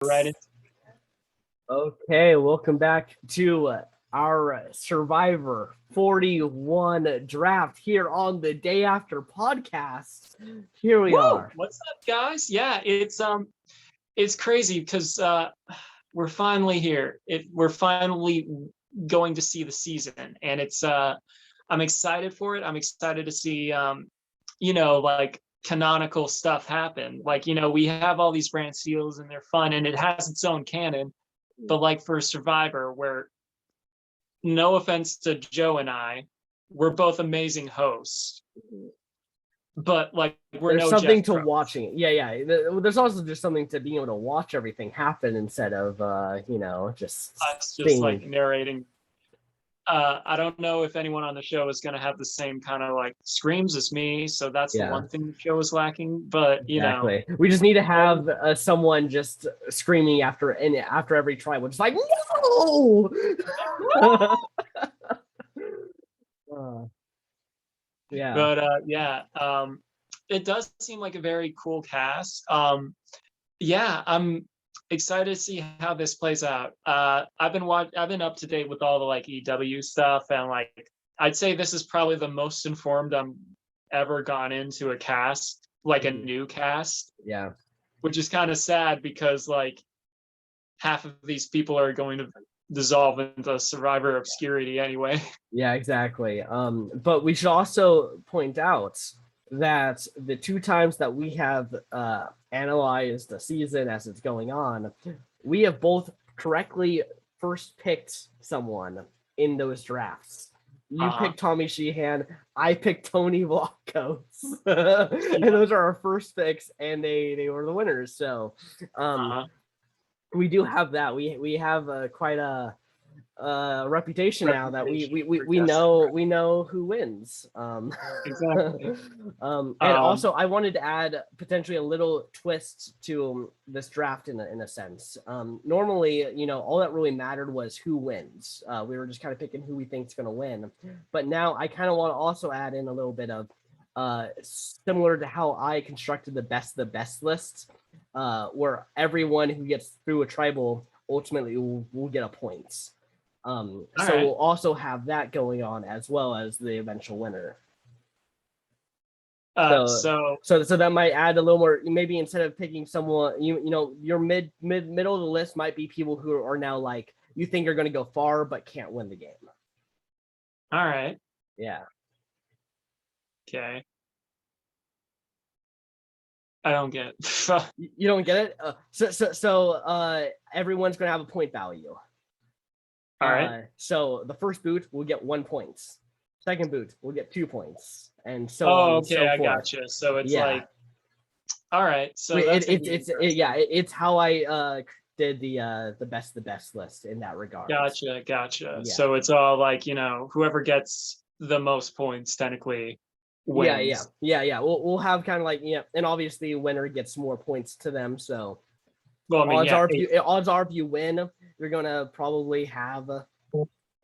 Right. Okay, welcome back to our Survivor 41 draft here on the Day After podcast. Here we are. What's up, guys? Yeah, it's crazy because we're finally here. We're finally going to see the season, and I'm excited for it. I'm excited to see like canonical stuff happen. Like, we have all these brand seals and they're fun and it has its own canon. But like for Survivor, where no offense to Joe and I, we're both amazing hosts. But like there's something to watching it. Yeah. There's also just something to being able to watch everything happen instead of just us just like narrating. I don't know if anyone on the show is going to have the same kind of like screams as me, so that's the one thing the show is lacking. But you know, we just need to have someone just screaming after every try, which is like no. Yeah. But it does seem like a very cool cast. I'm excited to see how this plays out. I've been up to date with all the like EW stuff, and like I'd say this is probably the most informed I'm ever gone into a cast, like a new cast. Yeah. Which is kind of sad because like half of these people are going to dissolve into Survivor obscurity anyway. Yeah, exactly. But we should also point out that the two times that we have analyzed the season as it's going on, we have both correctly first picked someone in those drafts. You picked Tommy Sheehan, I picked Tony Vlachos. And those are our first picks, and they were the winners. So we do have that. We have quite a reputation now that we know who wins. Exactly. And also I wanted to add potentially a little twist to this draft in a sense. Normally, all that really mattered was who wins. We were just kind of picking who we think is going to win. But now I kind of want to also add in a little bit of similar to how I constructed the best list, where everyone who gets through a tribal ultimately will get a point. We'll also have that going on as well as the eventual winner. So that might add a little more. Maybe instead of picking someone, your middle of the list might be people who are now like you think are going to go far but can't win the game. All right. Yeah. Okay. I don't get it. You don't get it? So everyone's going to have a point value. All right. So the first boot will get 1 point. Second boot will get 2 points, and so on. Okay, so I gotcha. So it's like, all right. So it's how I did the best list in that regard. Gotcha. Yeah. So it's all like whoever gets the most points technically wins. Yeah. We'll have kind of like and obviously winner gets more points to them. So odds are if you win, you're gonna probably have a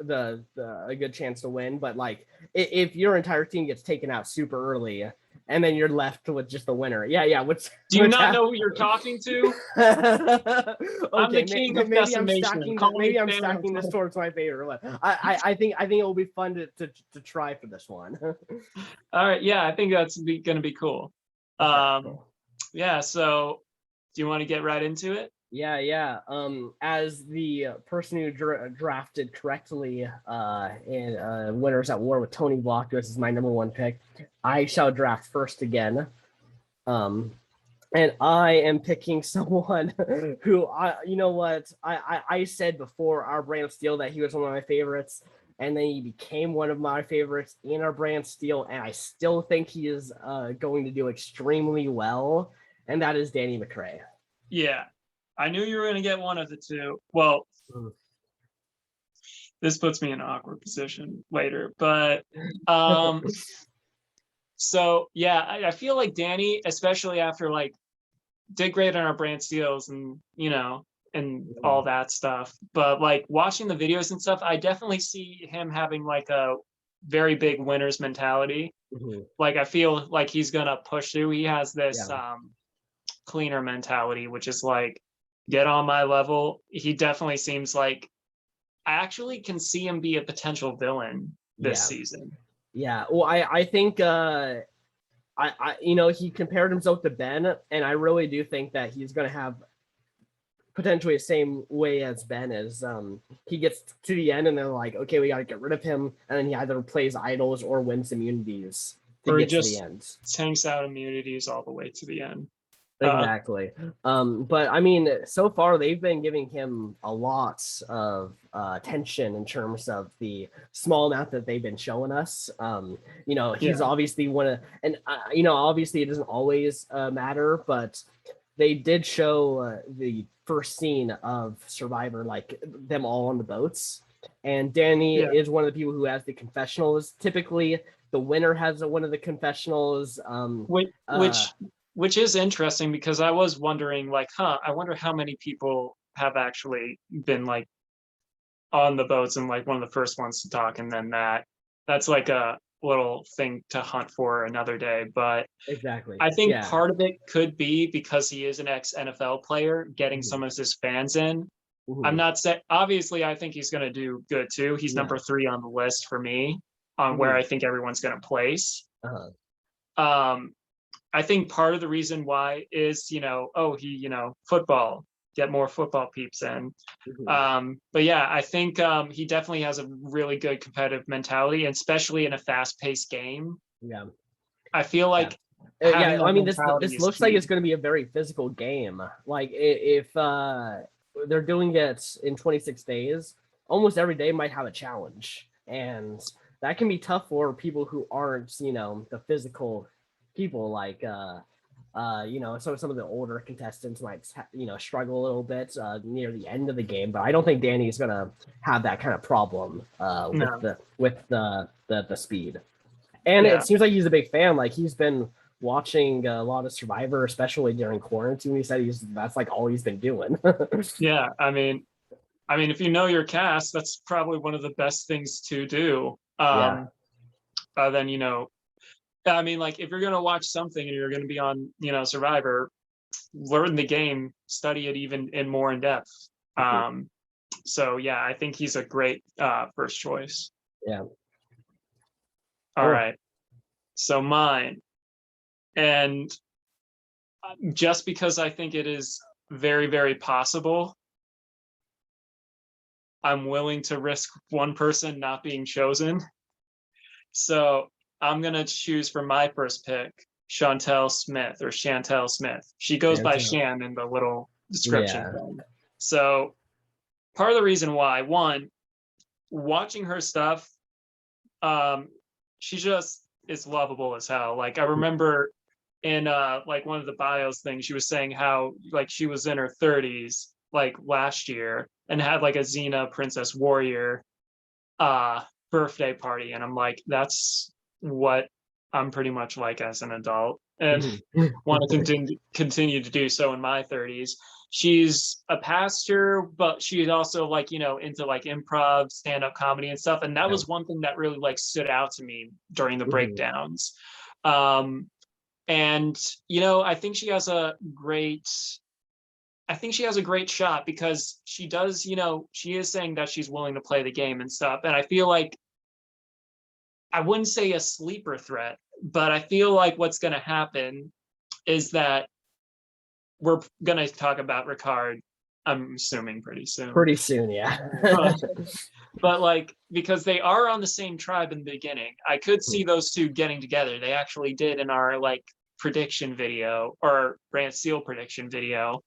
good chance to win. But like if your entire team gets taken out super early and then you're left with just the winner, do you not know who you're talking to? I'm the king of decimation. Maybe I'm stacking this towards my favorite one. I think it will be fun to try for this one. All right, yeah, I think that's gonna be cool. Yeah, so do you want to get right into it? Yeah. As the person who drafted correctly in Winners at War with Tony Vlachos is my number one pick, I shall draft first again. And I am picking someone who I said before our brand of steel that he was one of my favorites, and then he became one of my favorites in our brand steel, and I still think he is going to do extremely well, and that is Danny Mcrae. Yeah. I knew you were going to get one of the two. Well, this puts me in an awkward position later, but so yeah, I feel like Danny, especially after like did great on our brand steals and and all that stuff, but like watching the videos and stuff, I definitely see him having like a very big winner's mentality. Like I feel like he's gonna push through. He has this cleaner mentality, which is like get on my level. He definitely seems like I actually can see him be a potential villain this season. Yeah. Well, I think he compared himself to Ben, and I really do think that he's gonna have potentially the same way as Ben is. He gets to the end and they're like, okay, we gotta get rid of him, and then he either plays idols or wins immunities to get to the end. Tanks out immunities all the way to the end. Exactly. But I mean, so far they've been giving him a lot of attention in terms of the small amount that they've been showing us. He's obviously one of, and obviously it doesn't always matter, but they did show the first scene of Survivor, like them all on the boats, and Danny is one of the people who has the confessionals. Typically, the winner has one of the confessionals. Which is interesting, because I was wondering, like, I wonder how many people have actually been like on the boats and like one of the first ones to talk, and then that's like a little thing to hunt for another day. But exactly, I think part of it could be because he is an ex-NFL player, getting some of his fans in. I'm not saying, obviously I think he's going to do good too. He's number 3 on the list for me on where I think everyone's going to place. I think part of the reason why is, football, get more football peeps in. But yeah, I think he definitely has a really good competitive mentality, and especially in a fast-paced game. Yeah. I feel like I mean, this looks like it's going to be a very physical game. Like, if they're doing it in 26 days, almost every day might have a challenge. And that can be tough for people who aren't, the physical people, like some of the older contestants might struggle a little bit near the end of the game, but I don't think Danny is gonna have that kind of problem with the speed. And it seems like he's a big fan. Like, he's been watching a lot of Survivor, especially during quarantine. He said that's like all he's been doing. Yeah, I mean, if you know your cast, that's probably one of the best things to do. Then I mean, like, if you're going to watch something and you're going to be on, Survivor, learn the game, study it even more in depth. So yeah, I think he's a great first choice. Yeah. All right. So mine, and just because I think it is very, very possible, I'm willing to risk one person not being chosen. So I'm going to choose for my first pick, Chantal Smith. She goes by Shan in the little description thing. So part of the reason why, one, watching her stuff, she just is lovable as hell. Like, I remember in like one of the bios things, she was saying how like she was in her 30s like last year and had like a Xena Princess Warrior birthday party, and I'm like, that's what I'm pretty much like as an adult, and want to continue to do so in my 30s. She's a pastor, but she's also like, into like improv, stand-up comedy and stuff, and that was one thing that really like stood out to me during the breakdowns. And I think she has a great shot, because she does, she is saying that she's willing to play the game and stuff, and I feel like, I wouldn't say a sleeper threat, but I feel like what's going to happen is that we're going to talk about Ricard, I'm assuming pretty soon, yeah. But like, because they are on the same tribe in the beginning, I could see those two getting together. They actually did in our like prediction video, or Brand Seal prediction video.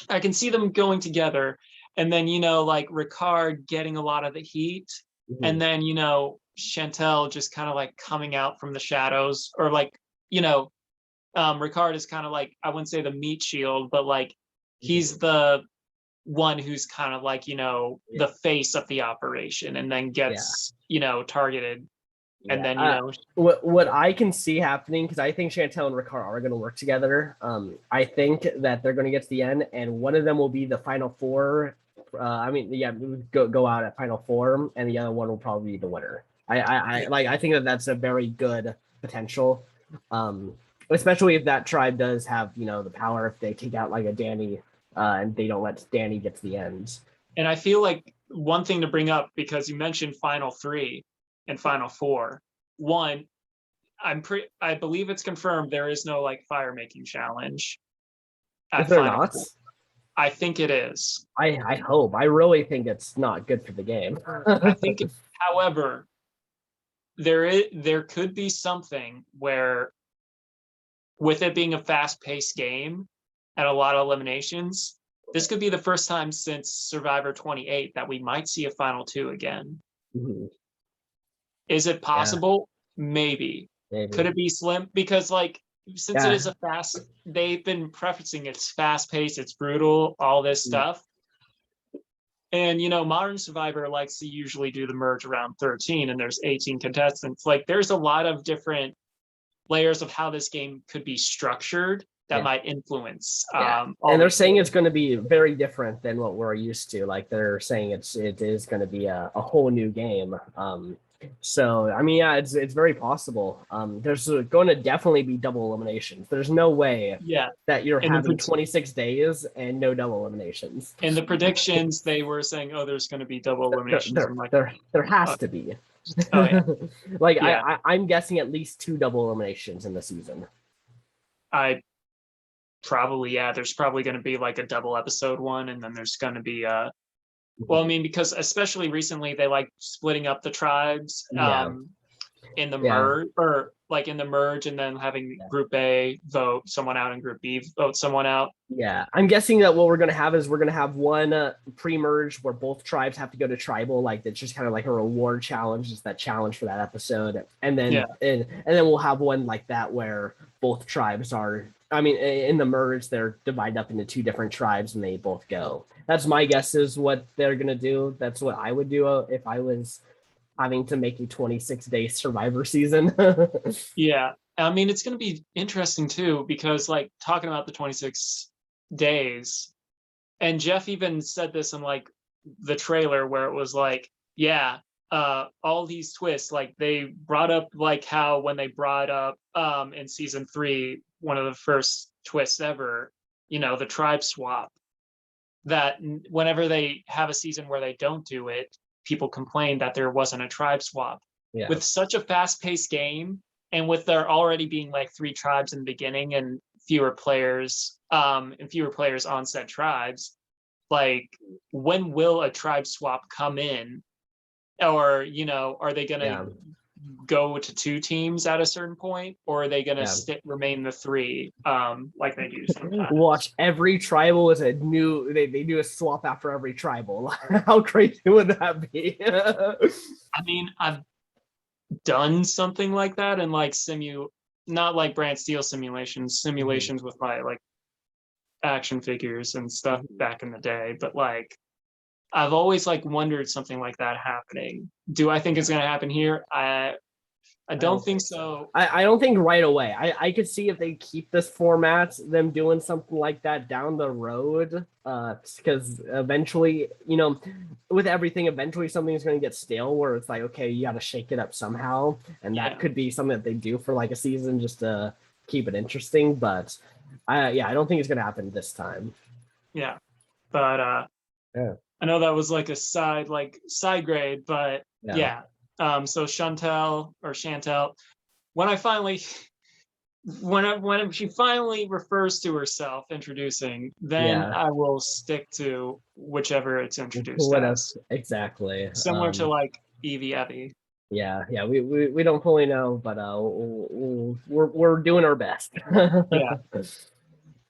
I can see them going together, and then like Ricard getting a lot of the heat, and then Chantal just kind of like coming out from the shadows, or like Ricard is kind of like, I wouldn't say the meat shield, but like he's the one who's kind of like the face of the operation, and then gets targeted. And then what I can see happening, because I think Chantal and Ricard are going to work together. I think that they're going to get to the end, and one of them will be the final four. Go out at final four, and the other one will probably be the winner. I think that's a very good potential, especially if that tribe does have the power, if they take out like a Danny and they don't let Danny get to the end. And I feel like one thing to bring up, because you mentioned Final 3 and Final 4. One, I believe it's confirmed there is no like fire making challenge Is at there Final not? 4. I think it is. I hope. I really think it's not good for the game. I think, however, there could be something where, with it being a fast-paced game and a lot of eliminations, this could be the first time since Survivor 28 that we might see a Final 2 again. Mhm. Is it possible? Maybe. Maybe. Could it be slim? Because like, since Yeah. it is they've been prefacing it's fast-paced, it's brutal, all this stuff. And, Modern Survivor likes to usually do the merge around 13, and there's 18 contestants. Like, there's a lot of different layers of how this game could be structured that might influence. And they're saying it's going to be very different than what we're used to. Like, they're saying it is going to be a whole new game. So, I mean, yeah, it's very possible. There's going to definitely be double eliminations. There's no way that you're having 26 days and no double eliminations. In the predictions, they were saying, oh, there's going to be double eliminations. There has to be. Oh, yeah. Like, yeah. I'm guessing at least 2 double eliminations in the season. There's probably going to be like a double episode one, and then there's going to be well, I mean, because especially recently they like splitting up the tribes in the merge, or like in the merge, and then having Group A vote someone out and Group B vote someone out. Yeah, I'm guessing that what we're going to have is we're going to have one pre-merge where both tribes have to go to tribal, like it's just kind of like a reward challenge, is that challenge for that episode, and then and then we'll have one like that where both tribes are. I mean, in the merge, they're divided up into 2 different tribes, and they both go. That's my guess is what they're gonna do. That's what I would do if I was having to make a 26-day Survivor season. Yeah, I mean, it's gonna be interesting too, because like talking about the 26 days, and Jeff even said this in like the trailer where it was like, all these twists, like they brought up like how when they brought up in season 3, one of the first twists ever, the tribe swap, that whenever they have a season where they don't do it, people complain that there wasn't a tribe swap. With such a fast-paced game, and with there already being like 3 tribes in the beginning and fewer players on said tribes, like when will a tribe swap come in? Or are they gonna go to 2 teams at a certain point, or are they gonna remain the 3 like they do sometimes? Watch, every tribal is a new, they do a swap after every tribal. How crazy would that be? I mean, I've done something like that in like not like Brand Steel simulations with my like action figures and stuff back in the day, but like I've always like wondered something like that happening. Do I think it's going to happen here? I don't think so. I don't think right away. I could see if they keep this format, them doing something like that down the road. Because eventually, with everything, eventually something's going to get stale where it's like, okay, you got to shake it up somehow. And that could be something that they do for like a season just to keep it interesting. But I don't think it's going to happen this time. Yeah. But I know that was like a side grade, but so Chantal, when she finally refers to herself introducing, then I will stick to whichever it's introduced as. Exactly. Similar to like Evie. Yeah, we don't fully know, but we're doing our best.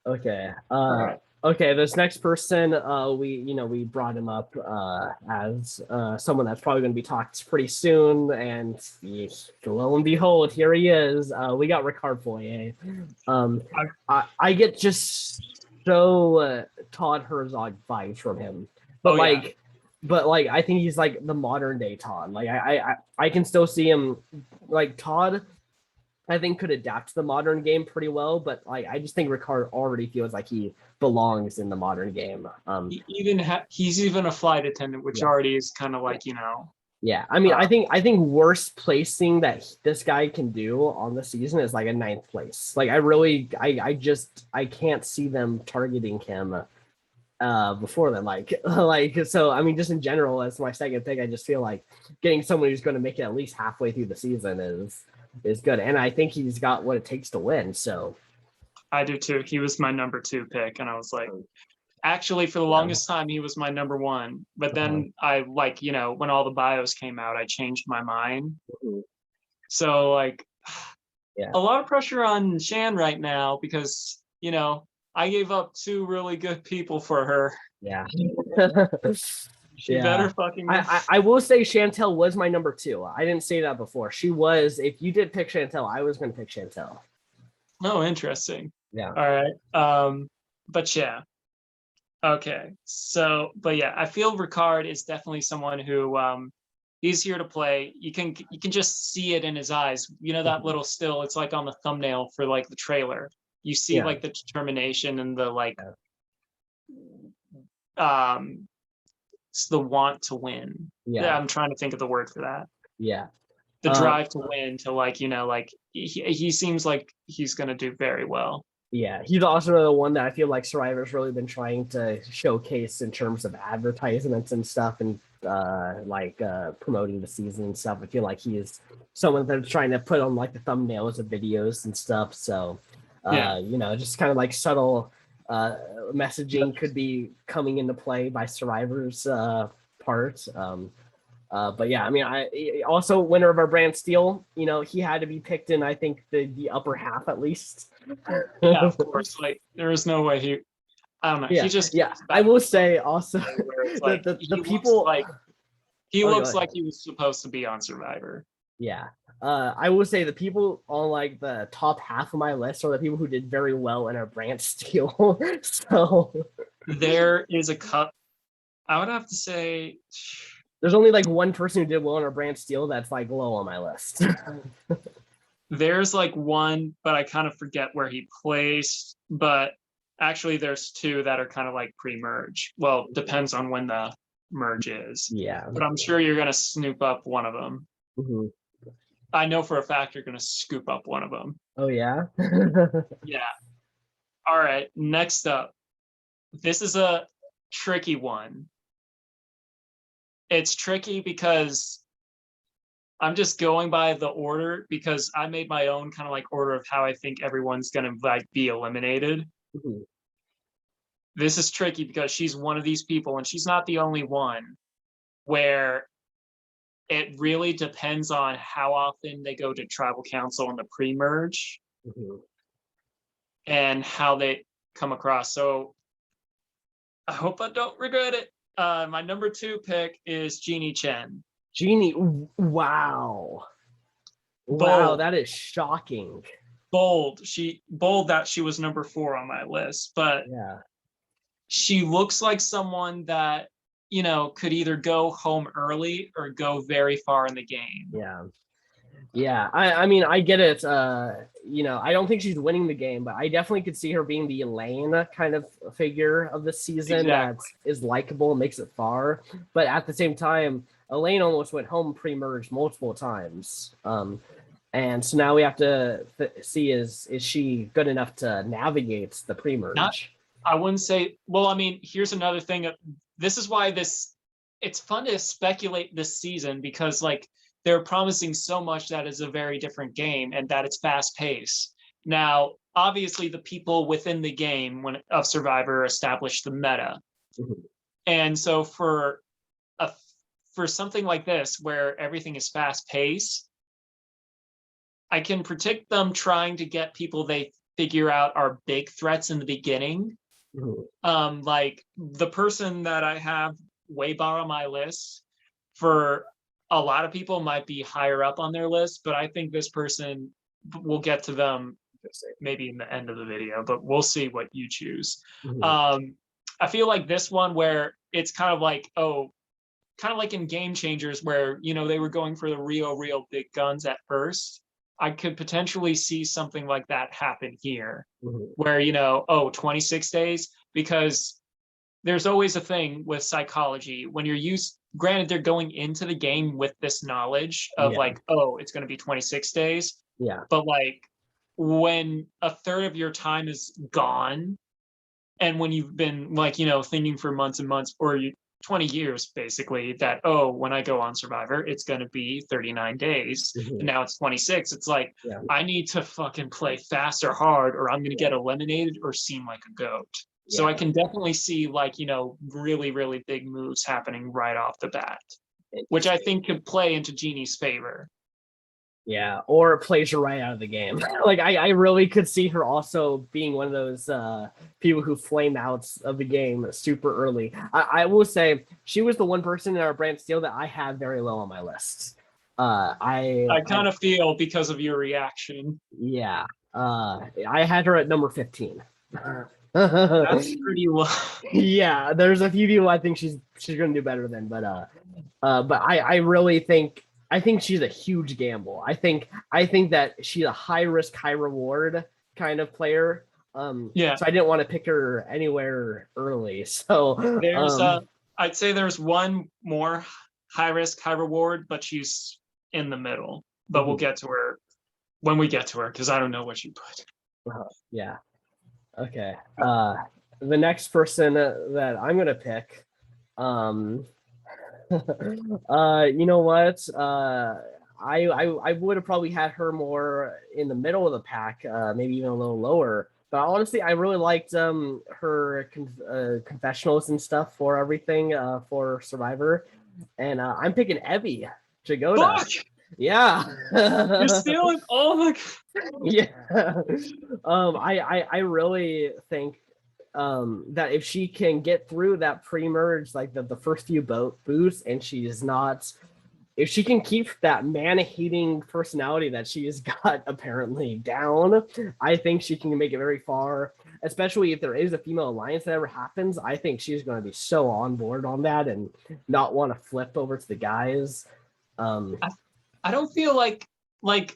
Okay. Right. Okay, this next person, we brought him up as someone that's probably going to be talked pretty soon, and lo and behold, here he is. We got Ricard Foyer. I get just so Todd Herzog vibes from him, but I think he's like the modern day Todd. Like I can still see him like Todd. I think could adapt to the modern game pretty well, but like I just think Ricard already feels like he belongs in the modern game. He's even a flight attendant, which already is kind of like Yeah, I mean, I think worst placing that this guy can do on the season is like a 9th place. Like I can't see them targeting him before then. Like so I mean, just in general, as my second pick, I just feel like getting someone who's going to make it at least halfway through the season is good, and I think he's got what it takes to win. So I do too. He was my number 2 pick, and I was like, actually, for the longest time, he was my number 1. But then I like, when all the bios came out, I changed my mind. So like, a lot of pressure on Shan right now because I gave up 2 really good people for her. Yeah. She better fucking. I will say Chantal was my number 2. I didn't say that before. She was. If you did pick Chantal, I was going to pick Chantal. Oh, interesting. Yeah. All right. But yeah. Okay. So, but yeah, I feel Ricard is definitely someone who he's here to play. You can just see it in his eyes. That little still, it's like on the thumbnail for like the trailer. You see like the determination and the like it's the want to win. Yeah, I'm trying to think of the word for that. Yeah. The drive to win, to like, like he seems like he's gonna do very well. Yeah, he's also the one that I feel like Survivor's really been trying to showcase in terms of advertisements and stuff, and promoting the season and stuff. I feel like he is someone that's trying to put on like the thumbnails of videos and stuff. So, just kind of like subtle messaging could be coming into play by Survivor's part. But yeah, I mean, I also winner of our brand steal. He had to be picked in, I think, the upper half at least. Yeah, of course. Like there is no way he. I don't know. Yeah, he just. Yeah, I will say also like, the people. He looks like he was supposed to be on Survivor. Yeah. I will say the people on like the top half of my list are the people who did very well in our brand steal. So there is a cut. I would have to say there's only like one person who did well in our brand steal that's like low on my list. There's like one, but I kind of forget where he placed. But actually, there's 2 that are kind of like pre-merge. Well, depends on when the merge is. Yeah. But I'm sure you're gonna snoop up one of them. Mm-hmm. I know for a fact you're gonna scoop up one of them. Oh yeah. Yeah. All right. Next up, this is a tricky one. It's tricky because I'm just going by the order because I made my own kind of like order of how I think everyone's gonna like be eliminated. Mm-hmm. This is tricky because she's one of these people, and she's not the only one, where it really depends on how often they go to tribal council in the pre-merge and how they come across. So I hope I don't regret it. My number 2 pick is Jeannie Chen. Jeannie, wow. Wow, that is shocking. Bold that she was number 4 on my list, but she looks like someone that could either go home early or go very far in the game. Yeah. I mean, I get it. I don't think she's winning the game, but I definitely could see her being the Elaine kind of figure of the season that is likable and makes it far. But at the same time, Elaine almost went home pre-merge multiple times. And so now we have to see is she good enough to navigate the pre-merge? I wouldn't say. Well, I mean, here's another thing. This is why it's fun to speculate this season because like they're promising so much that is a very different game and that it's fast paced. Now, obviously, the people within the game of Survivor established the meta, and so for something like this where everything is fast paced, I can predict them trying to get people they figure out are big threats in the beginning. Like the person that I have way bar on my list, for a lot of people might be higher up on their list, but I think this person, we'll get to them maybe in the end of the video, but we'll see what you choose. I feel like this one where it's kind of like in Game Changers where they were going for the real big guns at first. I could potentially see something like that happen here, where 26 days, because there's always a thing with psychology when you're granted they're going into the game with this knowledge of it's going to be 26 days, but like when a third of your time is gone and when you've been like, thinking for months and months, or 20 years basically, that, oh, when I go on Survivor, it's going to be 39 days. And now it's 26. It's like, I need to fucking play fast or hard, or I'm going to get eliminated or seem like a goat. So I can definitely see like, really, really big moves happening right off the bat, which I think could play into Jeannie's favor. Yeah, or it plays her right out of the game. Like I really could see her also being one of those people who flame out of the game super early. I will say she was the one person in our brand Steel that I have very low on my list. I kind of feel because of your reaction. Yeah, I had her at number 15. That's pretty low. Yeah, there's a few people I think she's gonna do better than, but I really think. I think she's a huge gamble. I think that she's a high risk, high reward kind of player. So I didn't want to pick her anywhere early. So there's I'd say there's one more high risk, high reward, but she's in the middle. But we'll get to her when we get to her, because I don't know what you put. Yeah. Okay. The next person that I'm gonna pick, you know what? I would have probably had her more in the middle of the pack, maybe even a little lower. But honestly, I really liked her confessionals and stuff for everything for Survivor, and I'm picking Evie Jagoda. Fuck! Yeah, You're stealing all the. Yeah, I really think that if she can get through that pre-merge, like the first few boosts, and she's not, if she can keep that man-hating personality that she has got apparently down, I think she can make it very far, especially if there is a female alliance that ever happens. I think she's going to be so on board on that and not want to flip over to the guys. I don't feel like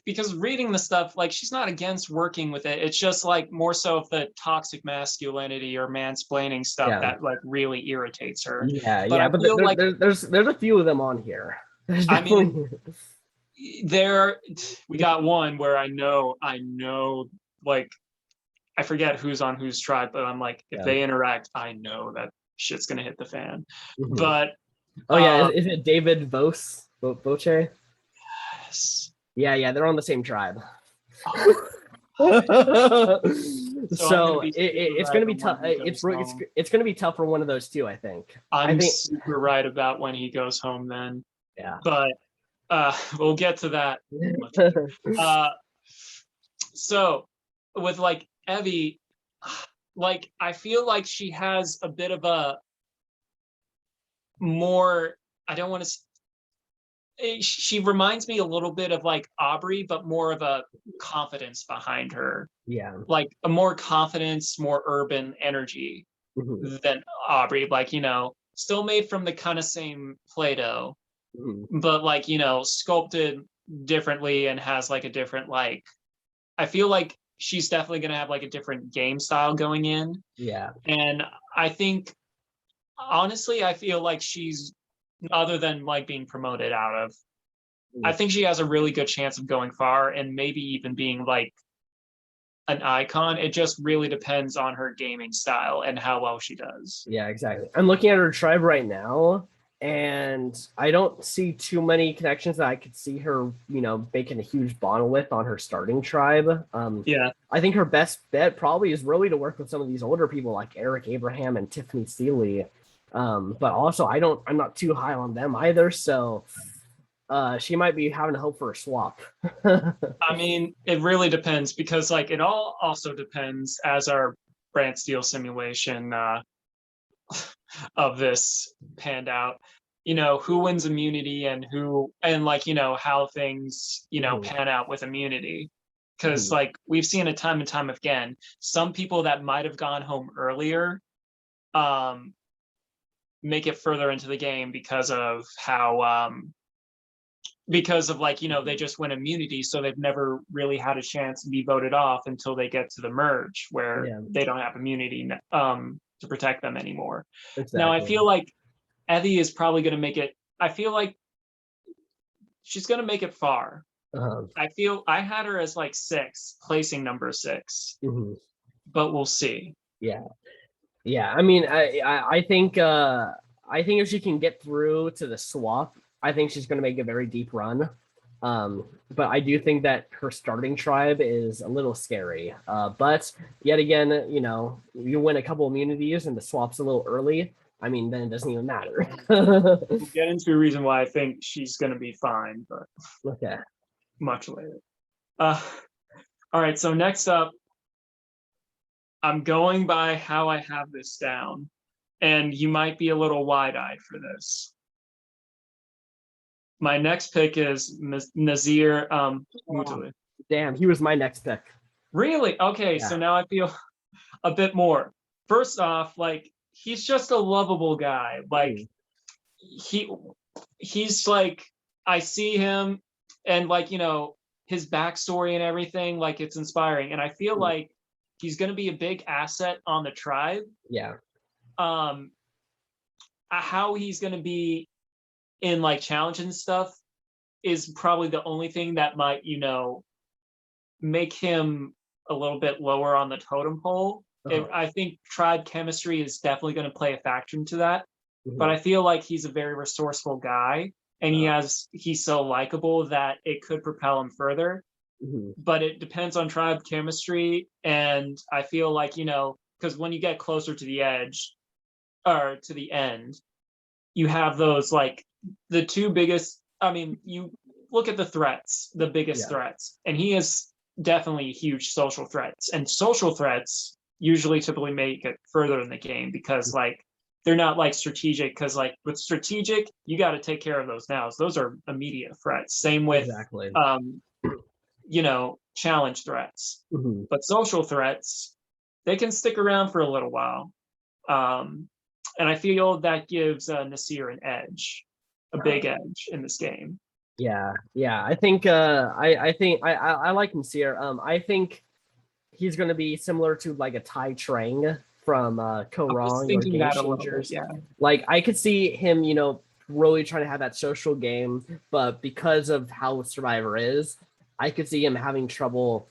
because reading the stuff, like she's not against working with it. It's just like more so of the toxic masculinity or mansplaining stuff that like really irritates her. But there's a few of them on here. I mean, we got one where I know, like, I forget who's on whose tribe, but I'm like, if they interact, I know that shit's gonna hit the fan. But is it David Boche? Yes. Yeah, they're on the same tribe. So it's going to be tough. It's going to be tough for one of those two, I think. I think super right about when he goes home then. Yeah. But we'll get to that. So with like Evie, like I feel like she has a bit of a more, I don't want to, she reminds me a little bit of like Aubrey, but more of a confidence behind her. Yeah. Like a more confidence, more urban energy than Aubrey. Like, still made from the kind of same Play-Doh, but like, sculpted differently and has like a different, like, I feel like she's definitely going to have like a different game style going in. Yeah. And I think, honestly, I feel like she's, other than like being promoted out of, I think she has a really good chance of going far and maybe even being like an icon. It just really depends on her gaming style and how well she does. Yeah, exactly. I'm looking at her tribe right now, and I don't see too many connections that I could see her, making a huge bond with on her starting tribe. I think her best bet probably is really to work with some of these older people like Eric Abraham and Tiffany Sealy. But also I'm not too high on them either, so she might be having to hope for a swap. I mean, it really depends, because like it all also depends, as our Brand Steel simulation of this panned out, who wins immunity and like how things pan out with immunity, because like we've seen it time and time again, some people that might have gone home earlier make it further into the game because of how like they just win immunity, so they've never really had a chance to be voted off until they get to the merge where they don't have immunity to protect them anymore. Exactly. Now I feel like Evie is probably going to make it, I feel like she's going to make it far. I had her as like 6, placing number 6, but we'll see. Yeah. Yeah, I mean, I think if she can get through to the swap, I think she's going to make a very deep run. But I do think that her starting tribe is a little scary. But yet again, you know, you win a couple immunities and the swap's a little early. I mean, then it doesn't even matter. We'll get into a reason why I think she's going to be fine, but Okay. much later. All right, so next up, I'm going by how I have this down, and you might be a little wide-eyed for this. My next pick is Nazir Mutali. Damn, he was my next pick. Really? Okay, Yeah. so now I feel a bit more. First off, like, he's just a lovable guy. Like, he's like, I see him and, like, you know, his backstory and everything, like, it's inspiring. And I feel like he's going to be a big asset on the tribe. Yeah. How he's going to be in, like, challenge and stuff is probably the only thing that might, you know, make him a little bit lower on the totem pole. I think tribe chemistry is definitely going to play a factor into that. But I feel like he's a very resourceful guy, and he's so likable that it could propel him further. But it depends on tribe chemistry, and I feel like, you know, because when you get closer to the edge or to the end, you have those, like, the two biggest. I mean, you look at the threats, the biggest threats, and he is definitely huge social threats, and social threats usually typically make it further in the game because, like, they're not, like, strategic, because, like, with strategic, you got to take care of those nows. Those are immediate threats. Same with you know, challenge threats. But social threats, they can stick around for a little while. And I feel that gives Nazir an edge, a big edge in this game. Yeah, I think I like Nazir. I think he's going to be similar to like a Tai Trang from Ko Rong or Game Changers. Yeah. Like, I could see him, you know, really trying to have that social game, but because of how Survivor is, I could see him having trouble,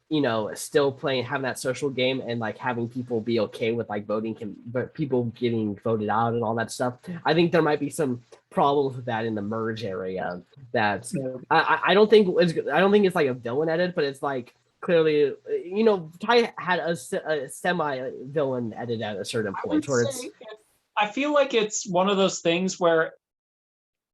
you know, still having that social game and, like, having people be okay with, like, voting him, but people getting voted out and all that stuff. I think there might be some problems with that in the merge area. That I don't think it's like a villain edit, but it's like, clearly, you know, Ty had a semi-villain edit at a certain point where I feel like it's one of those things where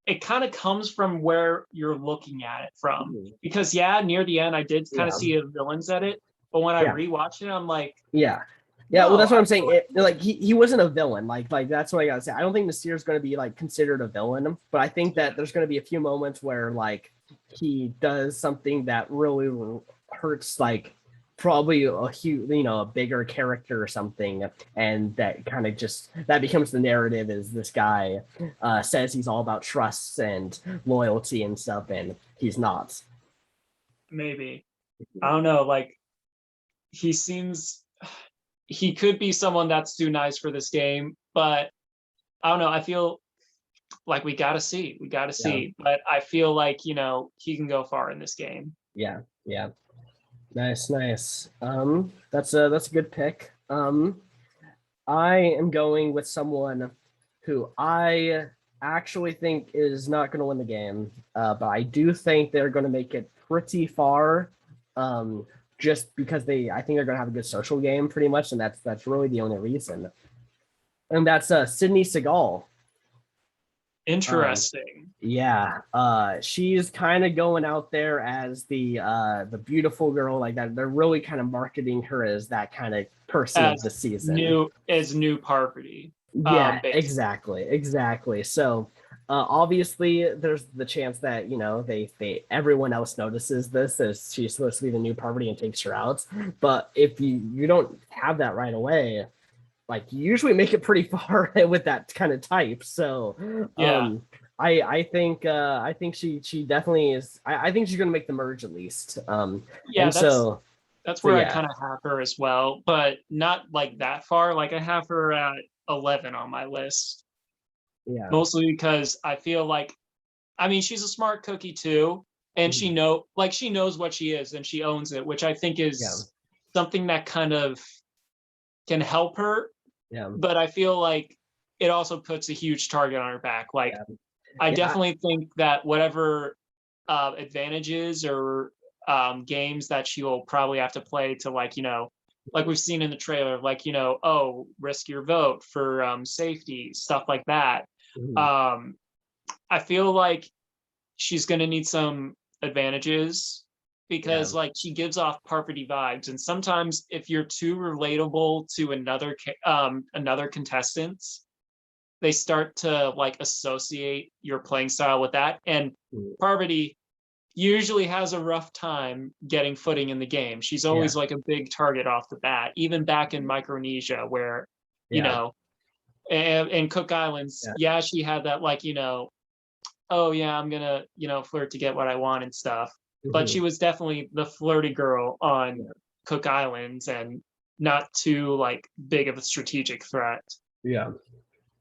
it kind of comes from where you're looking at it from. Because, near the end, I did kind of see a villain's edit, but when I rewatched it, I'm like, well, that's what I'm saying. Like, he wasn't a villain. Like that's what I gotta say. I don't think Nasir is going to be, like, considered a villain, but I think that there's going to be a few moments where, like, he does something that really hurts, like, probably a huge, you know, a bigger character or something, and that kind of just that becomes the narrative. Is this guy says he's all about trust and loyalty and stuff, and he's not. Maybe, I don't know. Like, he could be someone that's too nice for this game, but I don't know. I feel like we gotta see. But I feel like, you know, he can go far in this game. Yeah. Nice. That's a good pick. I am going with someone who I actually think is not going to win the game, but I do think they're going to make it pretty far. Just because I think they're going to have a good social game, pretty much, and that's really the only reason. And that's Sydney Segal. Interesting. She's kind of going out there as the beautiful girl, like that. They're really kind of marketing her as that kind of person of the season. New property. Exactly. So obviously there's the chance that, you know, everyone else notices this as she's supposed to be the new property and takes her out. But if you don't have that right away, like, you usually make it pretty far with that kind of type. So I think she definitely is. I think she's gonna make the merge at least. That's where I kind of have her as well, but not like that far. Like, I have her at 11 on my list. Yeah. Mostly because I feel like, I mean, she's a smart cookie too, and she knows what she is and she owns it, which I think is something that kind of can help her Yeah. but I feel like it also puts a huge target on her back. Like, Yeah. I Yeah. definitely think that whatever advantages or games that she will probably have to play to, like, like we've seen in the trailer, like, oh, risk your vote for safety, stuff like that. Mhm. I feel like she's going to need some advantages Yeah. because, like, she gives off Parvati vibes, and sometimes if you're too relatable to another contestant, they start to, like, associate your playing style with that, and Mhm. Parvati usually has a rough time getting footing in the game. She's Yeah. always like a big target off the bat, even back in Micronesia, where, you Yeah. know, and Cook Islands, Yeah. yeah, she had that, like, oh yeah, I'm gonna, flirt to get what I want and stuff. But she Mhm. was definitely the flirty girl on Yeah. Cook Islands and not too, like, big of a strategic threat. Yeah.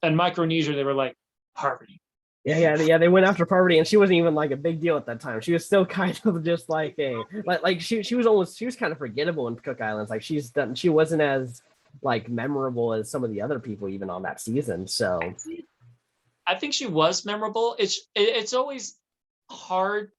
And Micronesia, they were like, Harvey. Yeah, they went after Parvati, and she wasn't even like a big deal at that time. She was still kind of just like she was kind of forgettable in Cook Islands. Like she wasn't as like memorable as some of the other people even on that season. So I think she was memorable. It's always hard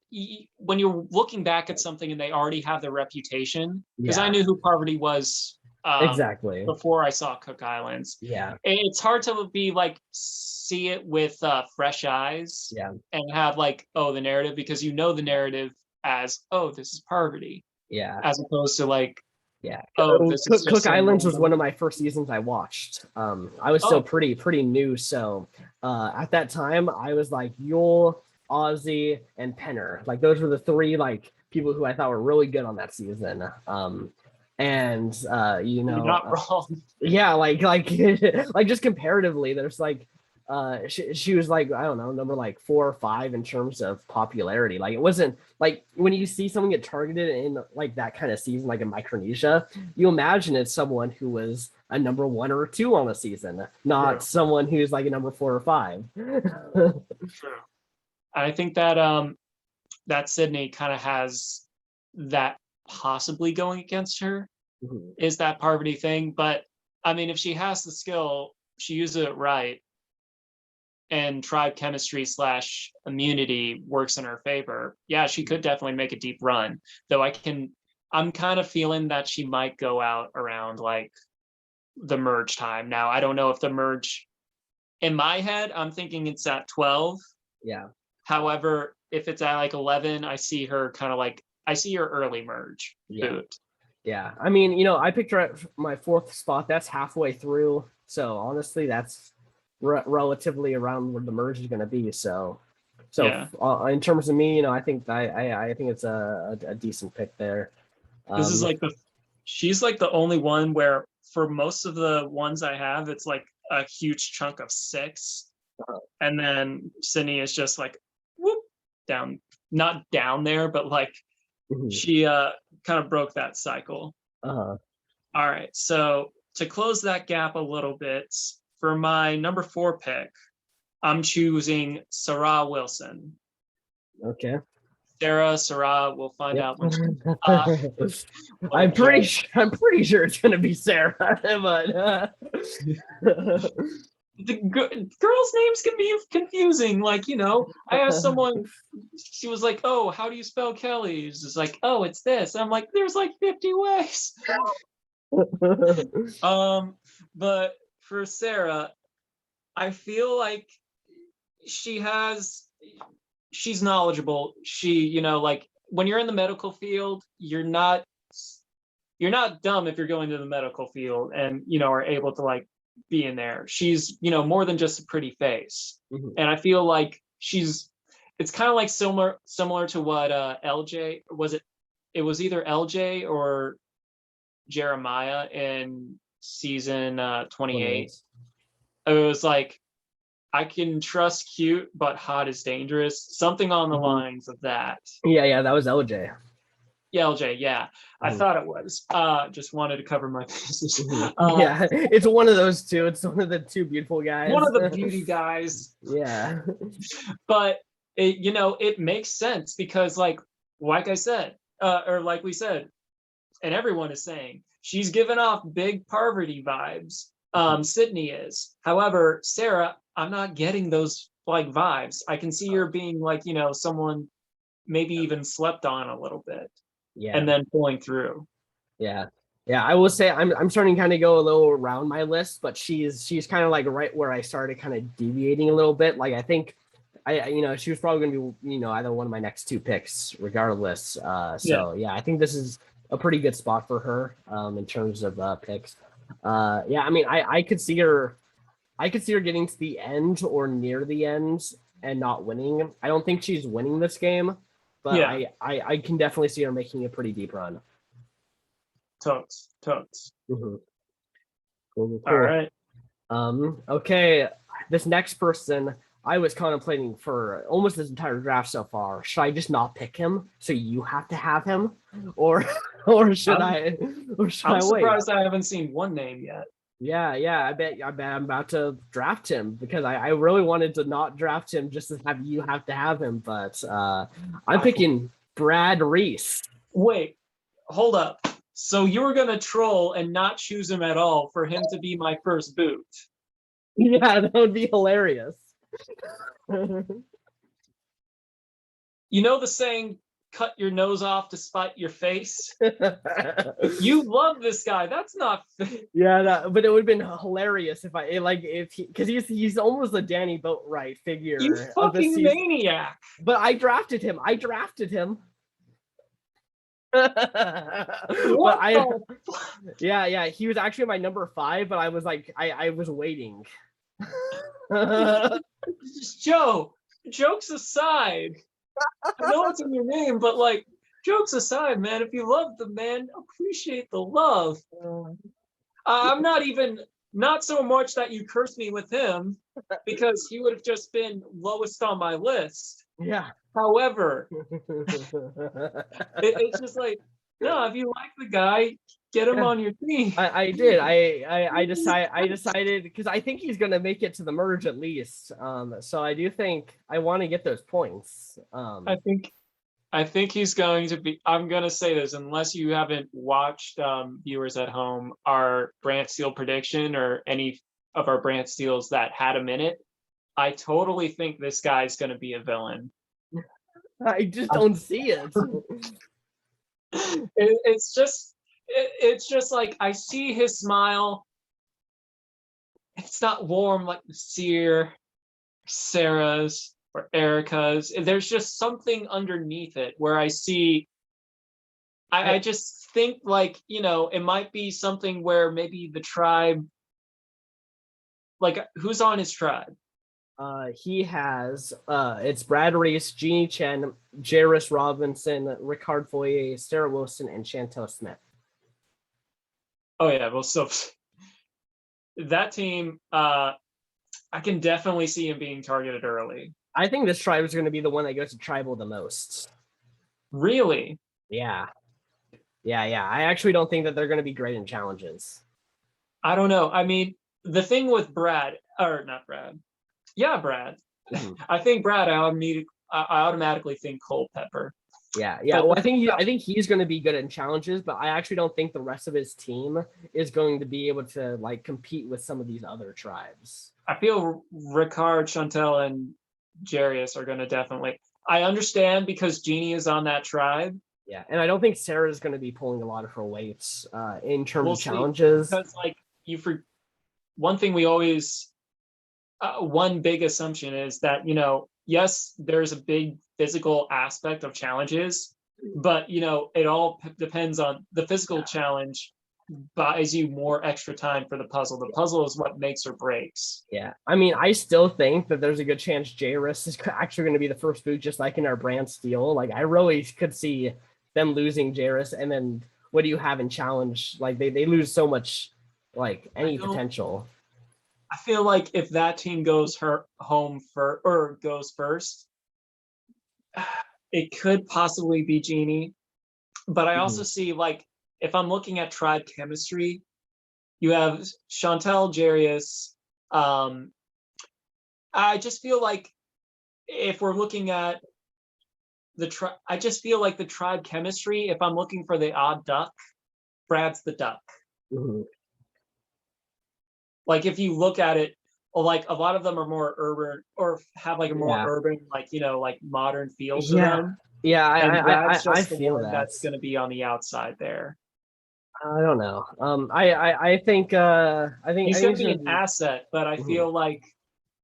when you're looking back at something and they already have the reputation. Because I yeah, knew who Parvati was exactly. before I saw Cook Islands. Yeah, It's hard to be like see it with fresh eyes yeah, and have, like, oh, the narrative, because the narrative as, oh, this is Parvati, yeah. as opposed to, like, Yeah, oh, this is just Cook some Islands was one random. of my first seasons I watched. I was still Oh, pretty new, so at that time I was like Yule, Ozzy, and Penner. Like those were the three like people who I thought were really good on that season. And you're not wrong. yeah, like like just comparatively, there's like she was like, I don't know, number like 4 or 5 in terms of popularity. Like it wasn't like when you see someone get targeted in like that kind of season, like in Micronesia, you imagine it's someone who was a number 1 or 2 on the season, not True. someone who's like a number 4 or 5. True. I think that that Sydney kind of has that possibly going against her, Mhm. is that Parvati thing. But I mean, if she has the skill, she uses it right, and tribe chemistry slash immunity works in her favor, yeah, she could definitely make a deep run. Though I'm kind of feeling that she might go out around, like, the merge time. Now, I don't know if the merge, in my head, I'm thinking it's at 12. Yeah. However, if it's at like 11, I see her early merge Yeah. boot. Yeah. I mean, I picked her at my 4th spot. That's halfway through. So honestly, that's relatively around where the merge is going to be. So Yeah. in terms of me, I think I think it's a decent pick there. This is like she's like the only one where, for most of the ones I have, it's like a huge chunk of 6. And then Sydney is just like, whoop, down, not down there, but like she kind of broke that cycle. Uh-huh. All right. So to close that gap a little bit, for my number 4 pick, I'm choosing Sarah Wilson. Okay. Sarah, we'll find out when I'm pretty sure it's gonna be Sarah, but the girls' names can be confusing. Like, I asked someone, she was like, oh, how do you spell Kelly? It's just like, oh, it's this. I'm like, there's like 50 ways. But for Sarah, I feel like she's knowledgeable. She, like, when you're in the medical field, you're not dumb if you're going to the medical field and, are able to, like, be in there. She's, more than just a pretty face. And I feel like it's kind of like similar to what LJ was. It was either LJ or Jeremiah in season 28. It was like, I can trust cute, but hot is dangerous. Something on the lines of that. Yeah, that was LJ. Yeah, LJ, yeah. I thought it was. Just wanted to cover my bases. Yeah, it's one of those two. It's one of the two beautiful guys. One of the beauty guys. Yeah. But it makes sense because, like I said, or like we said, and everyone is saying, she's given off big Parvati vibes. Sydney is. However, Sarah, I'm not getting those like vibes. I can see her being like, someone maybe even slept on a little bit and then pulling through. Yeah. Yeah, I will say I'm starting to kind of go a little around my list, but she's kind of like right where I started kind of deviating a little bit. Like I think she was probably going to be, either one of my next two picks regardless. So yeah, I think this is a pretty good spot for her in terms of picks. Yeah, I mean, I could see her getting to the end or near the end and not winning. I don't think she's winning this game, but I can definitely see her making a pretty deep run. Totes. Mm-hmm. Cool. All right. Okay, this next person I was contemplating for almost this entire draft so far. Should I just not pick him so you have to have him, or should I wait? I'm surprised I haven't seen one name yet. Yeah. I bet I'm about to draft him because I really wanted to not draft him just to have you have to have him, but I'm picking Brad Reese. Wait, hold up. So you were gonna troll and not choose him at all for him to be my first boot? Yeah, that would be hilarious. You know the saying, cut your nose off to spite your face? You love this guy. That's not yeah, but it would have been hilarious if because he's almost a Danny Boatwright figure. You fucking maniac. But I drafted him. Yeah, he was actually my number 5, but I was like, I was waiting. Joe, jokes aside, I know it's in your name, but like, jokes aside, man, if you love the man, appreciate the love. I'm not so much that you cursed me with him, because he would have just been lowest on my list. Yeah. However, it's just like, no, if you like the guy, get him on your team. I did. I decided because I think he's gonna make it to the merge at least. So I do think I want to get those points. I think he's going to be. I'm gonna say this, unless you haven't watched, viewers at home, our Brant Steele prediction or any of our Brant Steels that had him in it. I totally think this guy's gonna be a villain. I just don't see it. It's just like I see his smile. It's not warm like Nazir, Sarah's, or Erica's. There's just something underneath it where I see. I just think like, it might be something where maybe the tribe. Like, who's on his tribe? He has it's Brad Reese, Jeannie Chen, Jairus Robinson, Ricard Foyer, Sarah Wilson, and Chantal Smith. Oh yeah, well, so that team, I can definitely see him being targeted early. I think this tribe is going to be the one that goes to tribal the most. Really? Yeah. I actually don't think that they're going to be great in challenges. I don't know. I mean, the thing with Brad. Yeah, Brad. Mm-hmm. I think Brad. I automatically think Culpepper. Yeah. Well, I think he's going to be good in challenges, but I actually don't think the rest of his team is going to be able to like compete with some of these other tribes. I feel Ricard, Chantal, and Jairus are going to definitely. I understand because Jeannie is on that tribe. Yeah, and I don't think Sarah is going to be pulling a lot of her weights in terms of challenges. Because one thing we always. One big assumption is that, yes, there's a big physical aspect of challenges, but, it all depends on the physical challenge buys you more extra time for the puzzle. The puzzle is what makes or breaks. Yeah. I mean, I still think that there's a good chance Jairus is actually going to be the first boot, just like in our Brand Steel. Like, I really could see them losing Jairus, and then what do you have in challenge? Like, they lose so much, like, any potential. I feel like if that team goes home goes first, it could possibly be Jeannie. But I also see, like, if I'm looking at tribe chemistry, you have Chantal, Jairus. I just feel like if we're looking at I just feel like the tribe chemistry, if I'm looking for the odd duck, Brad's the duck. Mm-hmm. Like if you look at it, like a lot of them are more urban or have like a more urban, like, you know, like modern feel to them. Yeah, And Brad's I just the feel one that. that's going to be on the outside there. I don't know. I think He's going to be an asset, but I feel like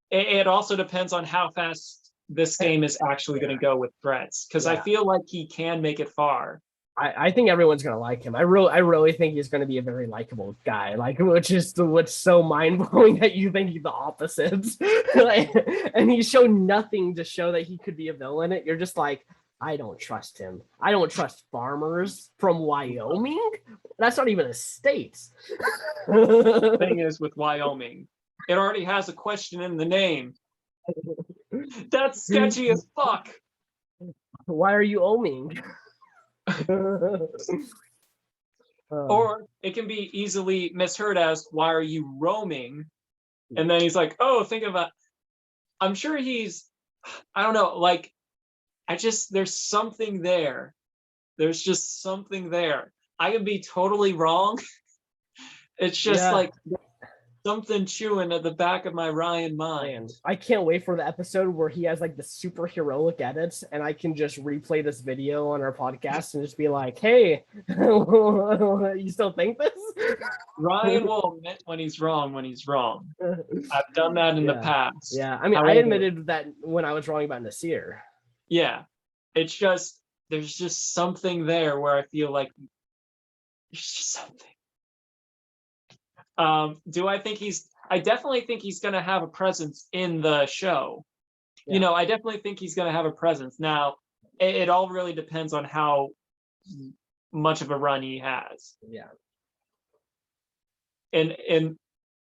it also depends on how fast this game is actually going to go with threats, because I feel like he can make it far. I think everyone's gonna like him. I really think he's gonna be a very likable guy. Like, what's so mind blowing that you think he's the opposite, and he's shown nothing to show that he could be a villain. You're just like, I don't trust him. I don't trust farmers from Wyoming. That's not even a state. The thing is with Wyoming, it already has a question in the name. That's sketchy as fuck. Why are you oming? Or it can be easily misheard as, why are you roaming? And then he's like, oh, think about, I'm sure he's, I don't know, like, there's something there. There's just something there. I can be totally wrong. It's just like something chewing at the back of my Ryan mind. I can't wait for the episode where he has like the super heroic edits, and I can just replay this video on our podcast and just be like, "Hey, you still think this?" Ryan will admit when he's wrong. When he's wrong, I've done that in the past. Yeah, I mean, I admitted that when I was wrong about Nazir. Yeah, it's just there's just something there where I feel like there's just something. Do I think I definitely think he's going to have a presence in the show. You know, I definitely think he's going to have a presence. Now, it all really depends on how much of a run he has. Yeah. And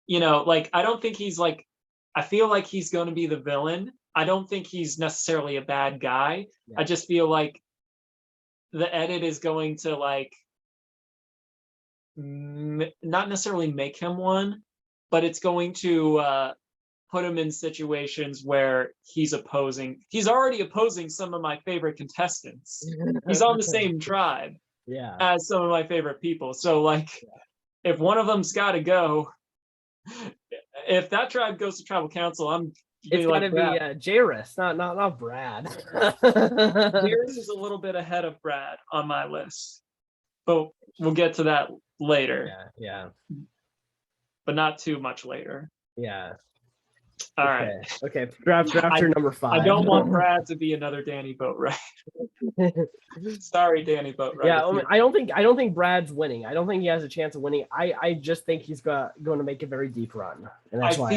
you know, like, I don't think he's like, I feel like he's going to be the villain. I don't think he's necessarily a bad guy. I just feel like the edit is going to, like, not necessarily make him one, but it's going to put him in situations where he's already opposing some of my favorite contestants. He's on the same tribe as some of my favorite people. So, like, if one of them's got to go, if that tribe goes to tribal council, it's gonna be Jairus, not Brad. Jairus is a little bit ahead of Brad on my list, but we'll get to that later. Yeah. But not too much later. Yeah. All right. Okay. Drafter number 5. I don't want Brad to be another Danny Boatwright. Sorry, Danny Boatwright. Yeah, I don't think Brad's winning. I don't think he has a chance of winning. I just think he's going to make a very deep run, and that's why.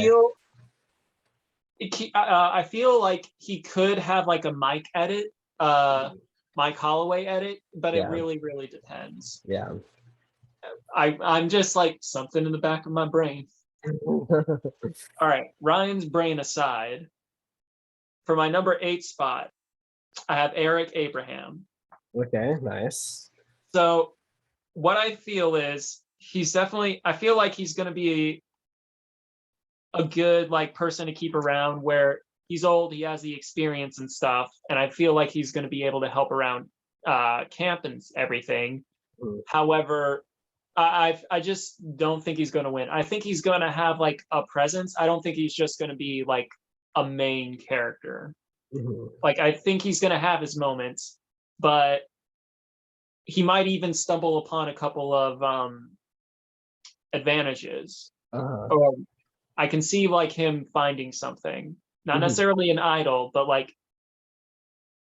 I feel like he could have like a Mike edit, Mike Holloway edit, but it really, really depends. Yeah. I'm just like something in the back of my brain. All right, Ryan's brain aside, for my number 8 spot, I have Eric Abraham. Okay, nice. So what I feel is I feel like he's going to be a good, like, person to keep around, where he's old, he has the experience and stuff, and I feel like he's going to be able to help around camp and everything. However, I just don't think he's going to win. I think he's going to have like a presence. I don't think he's just going to be like a main character. Like, I think he's going to have his moments, but he might even stumble upon a couple of advantages. Or I can see like him finding something, not necessarily an idol, but like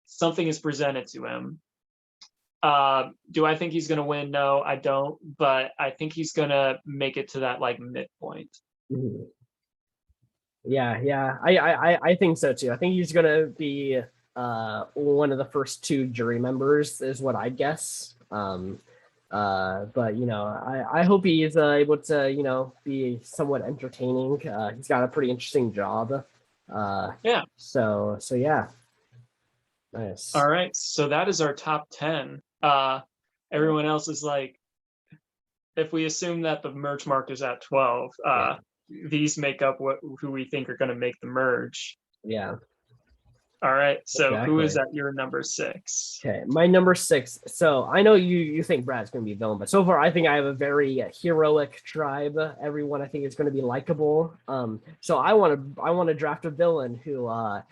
something is presented to him. Do I think he's going to win? No, I don't. But I think he's going to make it to that like midpoint. Yeah. I think so too. I think he's going to be one of the first 2 jury members, is what I guess. But you know, I hope he is able to, you know, be somewhat entertaining. He's got a pretty interesting job. So yeah. Nice. All right. So that is our top 10. Everyone else is like, if we assume that the merge mark is at 12, these make up who we think are going to make the merge. Yeah. All right. So who is Exactly. at your number 6? Okay, my number 6. So I know you think Brad's going to be a villain, but so far I think I have a very heroic tribe. Everyone I think is going to be likable. So I want to draft a villain who I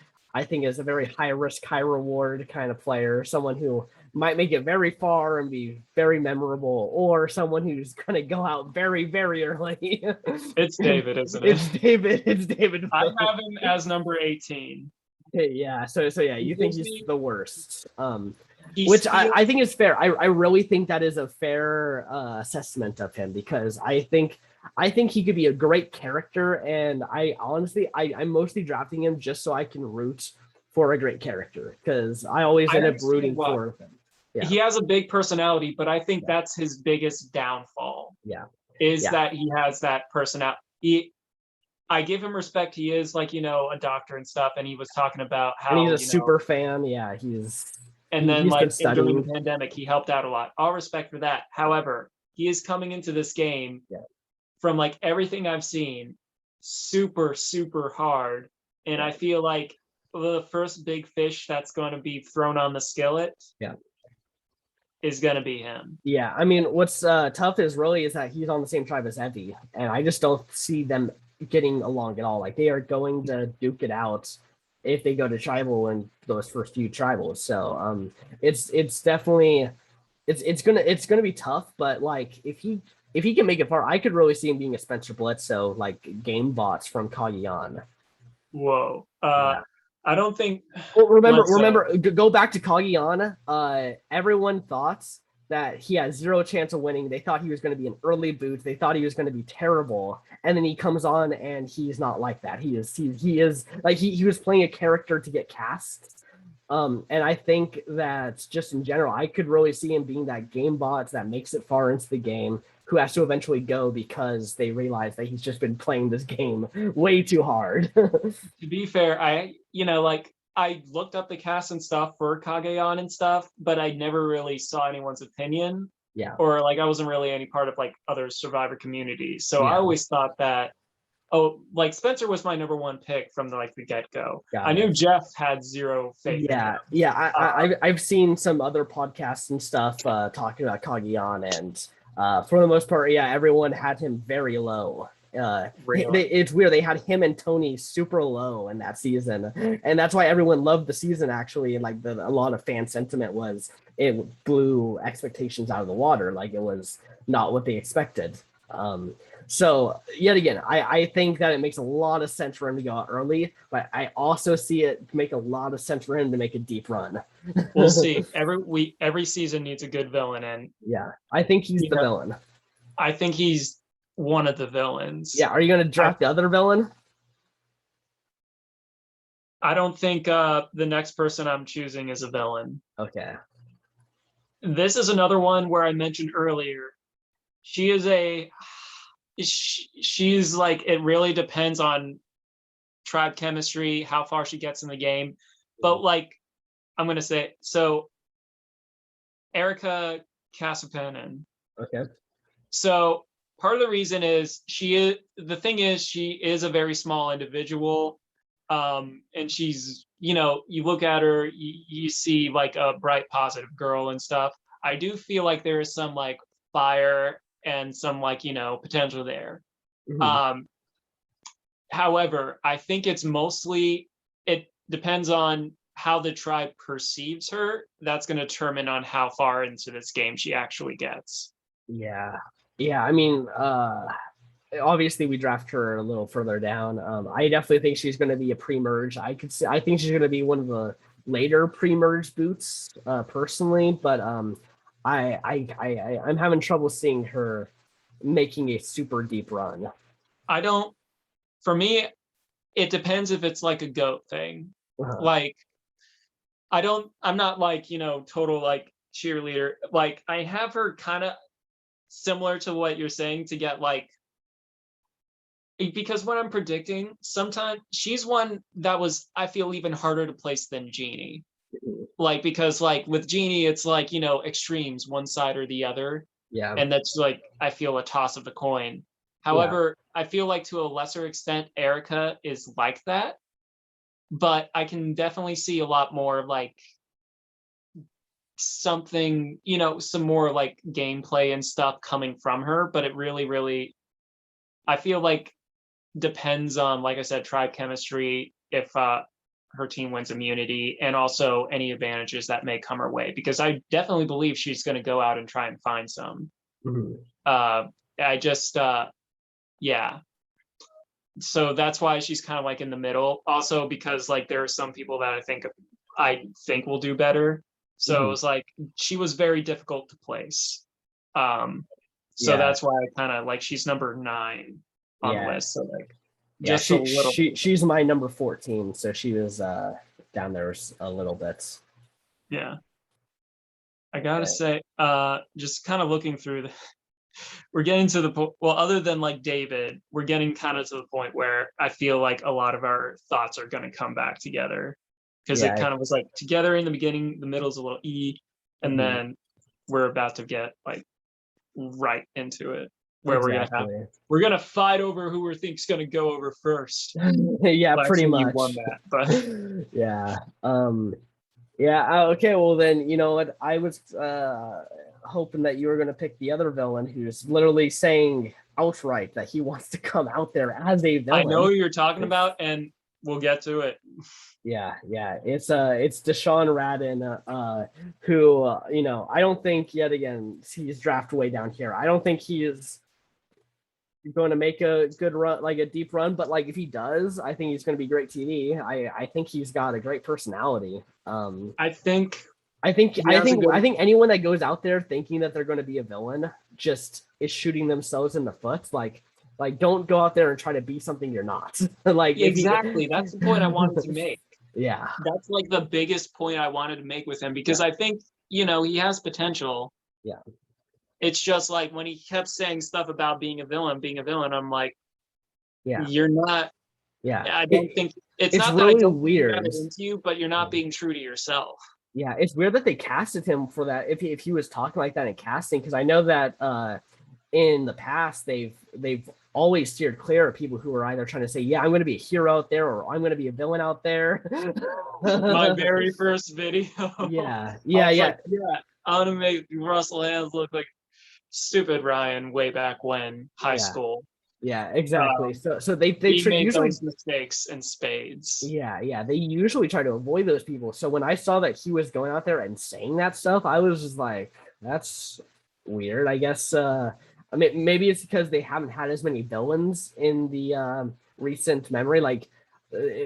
think is a very high risk, high reward kind of player. Someone who might make it very far and be very memorable, or someone who's going to go out very, very early. It's David, isn't it? It's David. It's David. I have him as number 18. Yeah. So yeah, He you think gives he's me, the worst. he Which I steals. think is fair. I really think that is a fair assessment of him because I think he could be a great character, and I honestly I'm mostly drafting him just so I can root for a great character because I always I end up understand rooting why. for him. Yeah, He has a big personality, but I think yeah, that's his biggest downfall yeah, is yeah. that he has that personality. I give him respect. He is like, a doctor and stuff. And he was talking about And he's how, a super fan. Yeah, and then he's been like during studying. the pandemic, he helped out a lot. All respect for that. However, he is coming into this game Yeah, from like everything I've seen, super, super hard. And yeah, I feel like the first big fish that's going to be thrown on the skillet yeah. is going to be him. Yeah, I mean, what's tough is that he's on the same tribe as Evie, and I just don't see them getting along at all. Like they are going to duke it out if they go to tribal in those first few tribals. So it's definitely it's gonna be tough. But like if he can make it far, I could really see him being a Spencer Bledsoe like game bots from Cagayan. Whoa. Yeah. I don't think Well, Bledsoe. go back to Cagayan. Everyone thought that he had zero chance of winning. They thought he was going to be an early boot. They thought he was going to be terrible, and then he comes on and he's not like that. He is like he was playing a character to get cast. And I think that just in general, I could really see him being that game bot that makes it far into the game, who has to eventually go because they realize that he's just been playing this game way too hard. To be fair, like I looked up the cast and stuff for Kagayan and stuff, but I never really saw anyone's opinion, Yeah, or like I wasn't really any part of like other Survivor communities. So I yeah, always thought that, like Spencer was my number one pick from the get go. I got knew it. Jeff had zero faith in him. Yeah, yeah. Uh, I've seen some other podcasts and stuff talking about Cagayan, and for the most part, yeah, everyone had him very low. really, It's weird. They had him and Tony super low in that season, and that's why everyone loved the season. Actually, and like a lot of fan sentiment was it blew expectations out of the water. Like it was not what they expected. So yet again, I think that it makes a lot of sense for him to go out early, but I also see it make a lot of sense for him to make a deep run. we'll see. Every season needs a good villain, and Yeah, I think he's the villain. I think he's one of the villains. Yeah, are you going to I draft the other villain? I don't think the next person I'm choosing is a villain. Okay. This is another one where I mentioned earlier. She is she's like, it really depends on tribe chemistry, how far she gets in the game. But like, I'm going to say, so Erica Casapanen. Okay. So part of the reason is she is a very small individual. And she's, you look at her, you see like a bright, positive girl and stuff. I do feel like there is some like fire and some like, potential there. Mm-hmm. However, I think it depends on how the tribe perceives her. That's going to determine on how far into this game she actually gets. Yeah. Yeah. I mean, obviously we draft her a little further down. I definitely think she's going to be a pre-merge. I think she's going to be one of the later pre-merge boots, personally, but I'm having trouble seeing her making a super deep run. For me, it depends if it's like a goat thing. Uh-huh. Like, I'm not like, total like cheerleader. Like, I have her kind of similar to what you're saying to get like, because when I'm predicting, sometimes she's one that was, I feel, even harder to place than Jeannie. Like, because like with Jeannie, it's like, extremes, one side or the other. Yeah. And that's like, I feel a toss of the coin. However, I feel like to a lesser extent, Erica is like that. but I can definitely see a lot more like something, some more like gameplay and stuff coming from her. But it really, I feel like depends on, like I said, tribe chemistry, if her team wins immunity, and also any advantages that may come her way, because I definitely believe she's going to go out and try and find some. I just yeah, so that's why she's kind of like in the middle. Also because like there are some people that I think will do better. So it was like she was very difficult to place. So that's why I kind of like, she's number 9 on the list. So like just a little. She's my number 14, so she was down there a little bit. Yeah. I gotta say, just kind of looking through we're getting to the point, well, other than like David, we're getting kind of to the point where I feel like a lot of our thoughts are going to come back together, because it kind of was like together in the beginning, the middle's a little and then we're about to get like right into it, where we're gonna fight over who we think's gonna go over first. Yeah, well, pretty actually, much. you won that, but yeah. Okay. Well, then you know what? I was hoping that you were gonna pick the other villain, who's literally saying outright that he wants to come out there as a villain. I know who you're talking about, and we'll get to it. Yeah. It's Desean Radden, who I don't think, yet again, he's drafted way down here. I don't think he is going to make a good run, like a deep run, but like if he does, I think he's going to be great TV. I think he's got a great personality. I think anyone that goes out there thinking that they're going to be a villain just is shooting themselves in the foot. Like don't go out there and try to be something you're not. Like exactly, that's the point I wanted to make. Yeah, that's like the biggest point I wanted to make with him, because I think he has potential. Yeah. It's just like when he kept saying stuff about being a villain, I'm like, yeah, you're not. Yeah, I don't think it's not really that I don't weird into you, but you're not being true to yourself. Yeah, it's weird that they casted him for that. If he was talking like that in casting, because I know that in the past they've always steered clear of people who are either trying to say, yeah, I'm going to be a hero out there, or I'm going to be a villain out there. My very first video. Yeah. Like, I want to make Russell Hands look like stupid Ryan way back when high school. Yeah, exactly. So they made those mistakes in spades. Yeah. They usually try to avoid those people. So when I saw that he was going out there and saying that stuff, I was just like, that's weird. I guess I mean, maybe it's because they haven't had as many villains in the recent memory. Like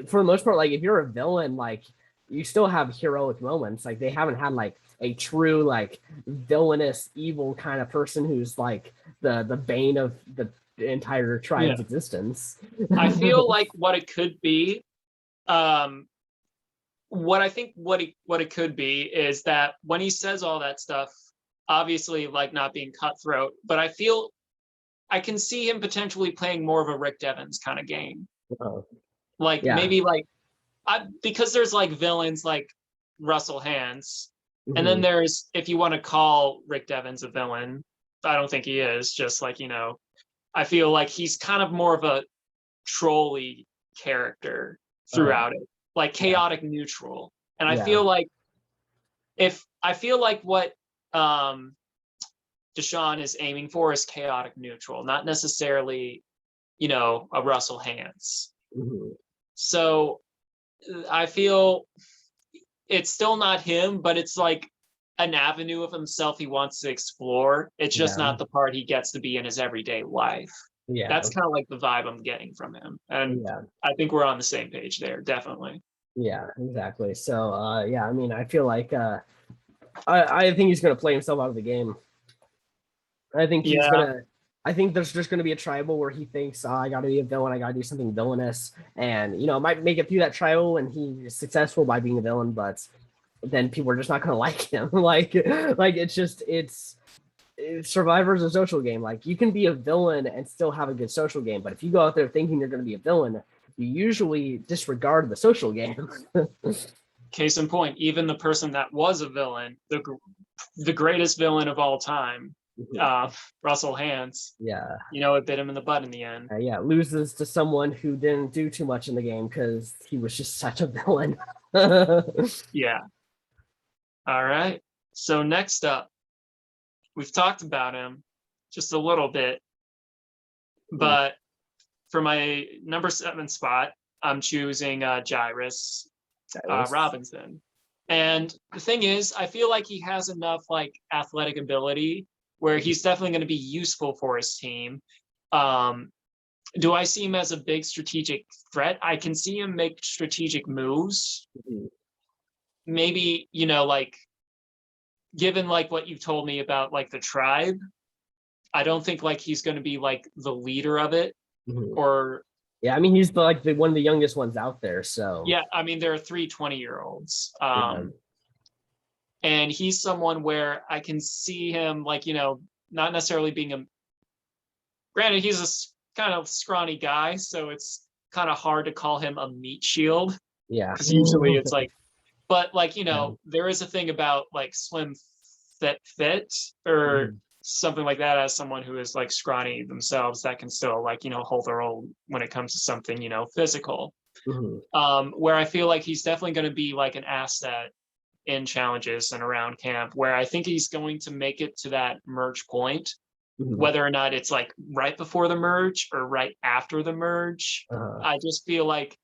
for the most part, like if you're a villain, like you still have heroic moments. Like they haven't had like a true like villainous evil kind of person who's like the bane of the entire tribe's existence. I feel like what it could be, what it could be is that when he says all that stuff, obviously like not being cutthroat, but I feel I can see him potentially playing more of a Rick Devens kind of game. Maybe like because there's like villains like Russell Hands, and then there's, if you want to call Rick Devens a villain, I don't think he is, just like I feel like he's kind of more of a trolly character throughout it, like chaotic neutral. And I feel like what Desean is aiming for is chaotic neutral, not necessarily, a Russell Hands. So I feel it's still not him, but it's like an avenue of himself he wants to explore. It's just not the part he gets to be in his everyday life. Yeah, that's kind of like the vibe I'm getting from him, and I think we're on the same page there, definitely. Yeah, exactly. So I mean, I feel like I think he's gonna play himself out of the game. I think he's gonna. I think there's just going to be a tribal where he thinks, I got to be a villain. I got to do something villainous, and might make it through that tribal and he's successful by being a villain, but then people are just not going to like him. It's Survivor's a social game. Like you can be a villain and still have a good social game, but if you go out there thinking you're going to be a villain, you usually disregard the social game. Case in point, even the person that was a villain, the greatest villain of all time, Russell Hantz. Yeah. It bit him in the butt in the end. Yeah, loses to someone who didn't do too much in the game because he was just such a villain. Yeah. All right. So next up, we've talked about him just a little bit, but for my number 7 spot, I'm choosing Jairus Robinson. And the thing is, I feel like he has enough like athletic ability where he's definitely going to be useful for his team. Do I see him as a big strategic threat? I can see him make strategic moves. Maybe, like, given like what you've told me about like the tribe, I don't think like he's going to be like the leader of it or. Yeah, I mean, he's like one of the youngest ones out there. So yeah, I mean, there are 3 20-year-olds. And he's someone where I can see him like, not necessarily being granted, he's a kind of scrawny guy, so it's kind of hard to call him a meat shield. Yeah. Because usually it's like, but like, there is a thing about like slim fit or something like that as someone who is like scrawny themselves that can still like, hold their own when it comes to something, physical. Where I feel like he's definitely going to be like an asset in challenges and around camp, where I think he's going to make it to that merge point, whether or not it's like right before the merge or right after the merge. I just feel like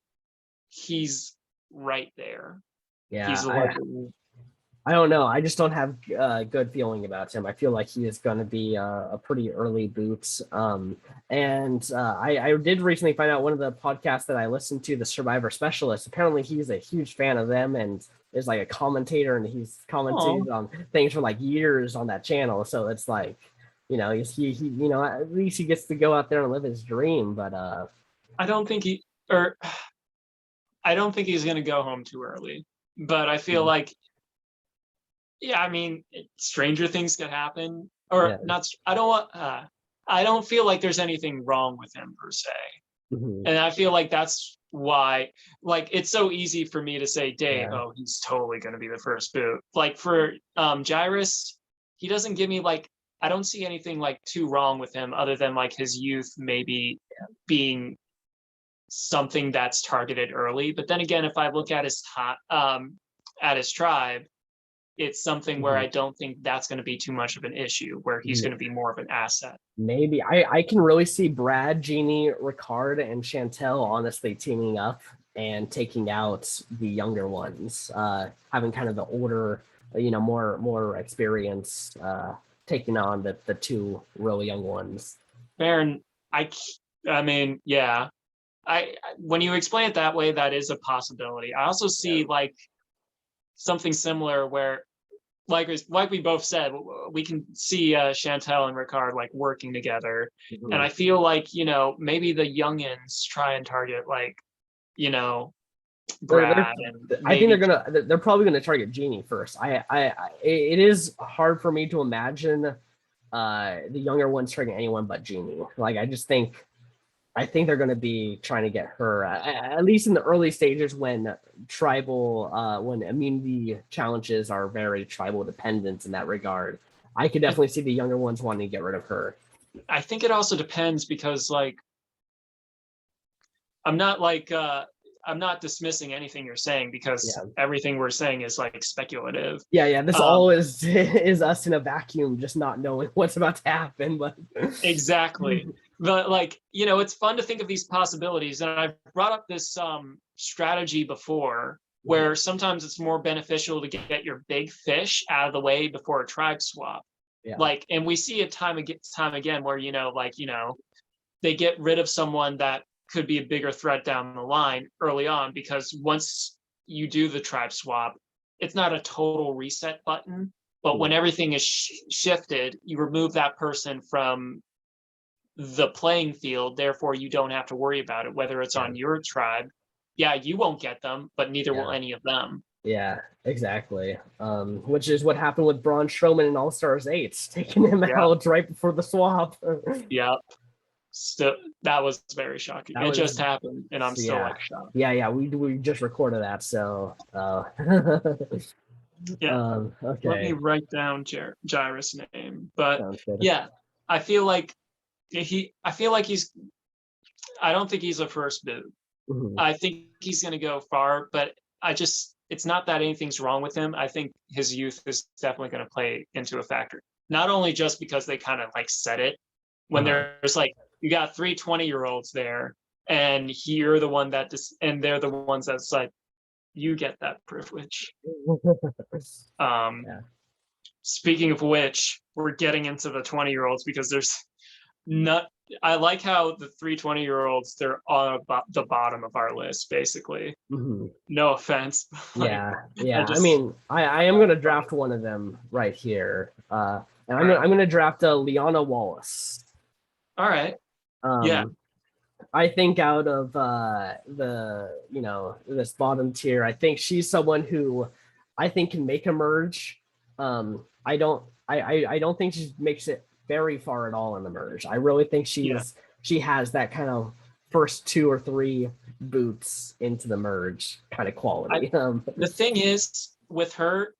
he's right there. Yeah, I don't know. I just don't have a good feeling about him. I feel like he is going to be a pretty early boot. And I did recently find out one of the podcasts that I listened to, the Survivor Specialist. Apparently, he's a huge fan of them and is like a commentator, and he's commented on things for like years on that channel. So it's like, he at least he gets to go out there and live his dream. But I don't think he's going to go home too early. But I feel like, yeah, I mean, stranger things could happen, or not. I don't feel like there's anything wrong with him per se, and I feel like that's why, like, it's so easy for me to say, Dave, he's totally going to be the first boot. Like for Jairus, he doesn't give me like, I don't see anything like too wrong with him other than like his youth maybe being something that's targeted early. But then again, if I look at his tribe, it's something where I don't think that's going to be too much of an issue, where he's going to be more of an asset. Maybe I can really see Brad, Jeannie, Ricard, and Chantal honestly teaming up and taking out the younger ones, having kind of the older, more experience, taking on the 2 really young ones. Baron, I mean, yeah. When you explain it that way, that is a possibility. I also see like something similar where, like we both said, we can see Chantal and Ricard like working together, and I feel like maybe the youngins try and target like Brad. I think they're probably gonna target Jeannie first. It is hard for me to imagine the younger ones targeting anyone but Jeannie. Like I think they're going to be trying to get her, at least in the early stages when when immunity challenges are very tribal dependent in that regard. I could definitely see the younger ones wanting to get rid of her. I think it also depends because, like, I'm not dismissing anything you're saying because everything we're saying is like speculative. Yeah. This all is us in a vacuum, just not knowing what's about to happen. But exactly. But like, it's fun to think of these possibilities. And I've brought up this strategy before where sometimes it's more beneficial to get your big fish out of the way before a tribe swap. Yeah. Like, and we see it time again where, they get rid of someone that could be a bigger threat down the line early on, because once you do the tribe swap, it's not a total reset button, but when everything is shifted, you remove that person from the playing field. Therefore, you don't have to worry about it, whether it's on your tribe. Yeah, you won't get them, but neither will any of them. Yeah, exactly. Which is what happened with Braun Strowman in All-Stars 8, taking him out right before the swap. Yeah. Still, that was very shocking. It just happened, and I'm still like shocked. Yeah. We just recorded that, so Yeah. Okay. Let me write down Jairus' name. But Sounds good. yeah, I feel like I don't think he's a first boot. Mhm. I think he's going to go far, but it's not that anything's wrong with him. I think his youth is definitely going to play into a factor. Not only just because they kind of like said it when there's like, you got 3 20-year-olds there and you're the one and they're the ones that's like, you get that privilege. Yeah. Speaking of which, we're getting into the 20-year-olds because there's not. I like how the 3 20-year-olds, they're on the bottom of our list, basically. Mhm. No offense. Yeah. I mean, I am gonna draft one of them right here. And I'm gonna draft Liana Wallace. All right. Yeah. I think out of this bottom tier, I think she's someone who I think can make a merge. I don't think she makes it very far at all in the merge. I really think she has that kind of first 2 or 3 boots into the merge kind of quality. The thing is with her,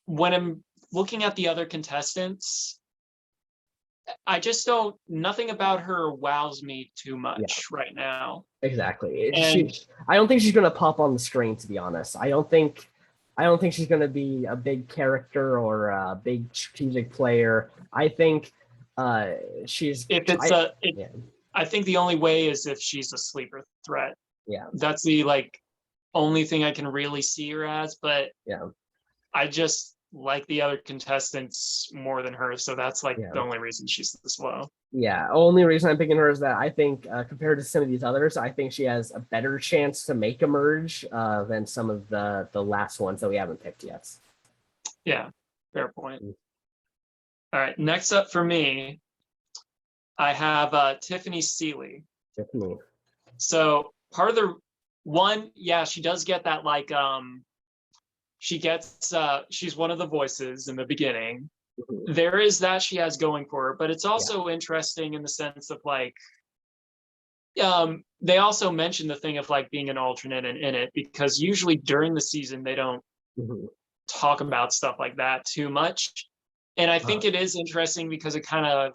when I'm looking at the other contestants, I just don't. Nothing about her wows me too much right now. Exactly. And I don't think she's gonna pop on the screen. To be honest, I don't think she's gonna be a big character or a big strategic player. I think she's. I think the only way is if she's a sleeper threat. Yeah. That's the only thing I can really see her as. But I just like the other contestants more than her, so that's the only reason she's this low. Yeah, only reason I'm picking her is that I think compared to some of these others, I think she has a better chance to make a merge than some of the last ones that we haven't picked yet. Yeah, fair point. All right, next up for me, I have Tiffany Sealy. Tiffany. So part of the one, she does get that she's one of the voices in the beginning. Mm-hmm. There is that she has going for her, but it's also interesting in the sense of they also mention the thing of being an alternate and in it, because usually during the season they don't talk about stuff like that too much. And I think it is interesting because it kind of,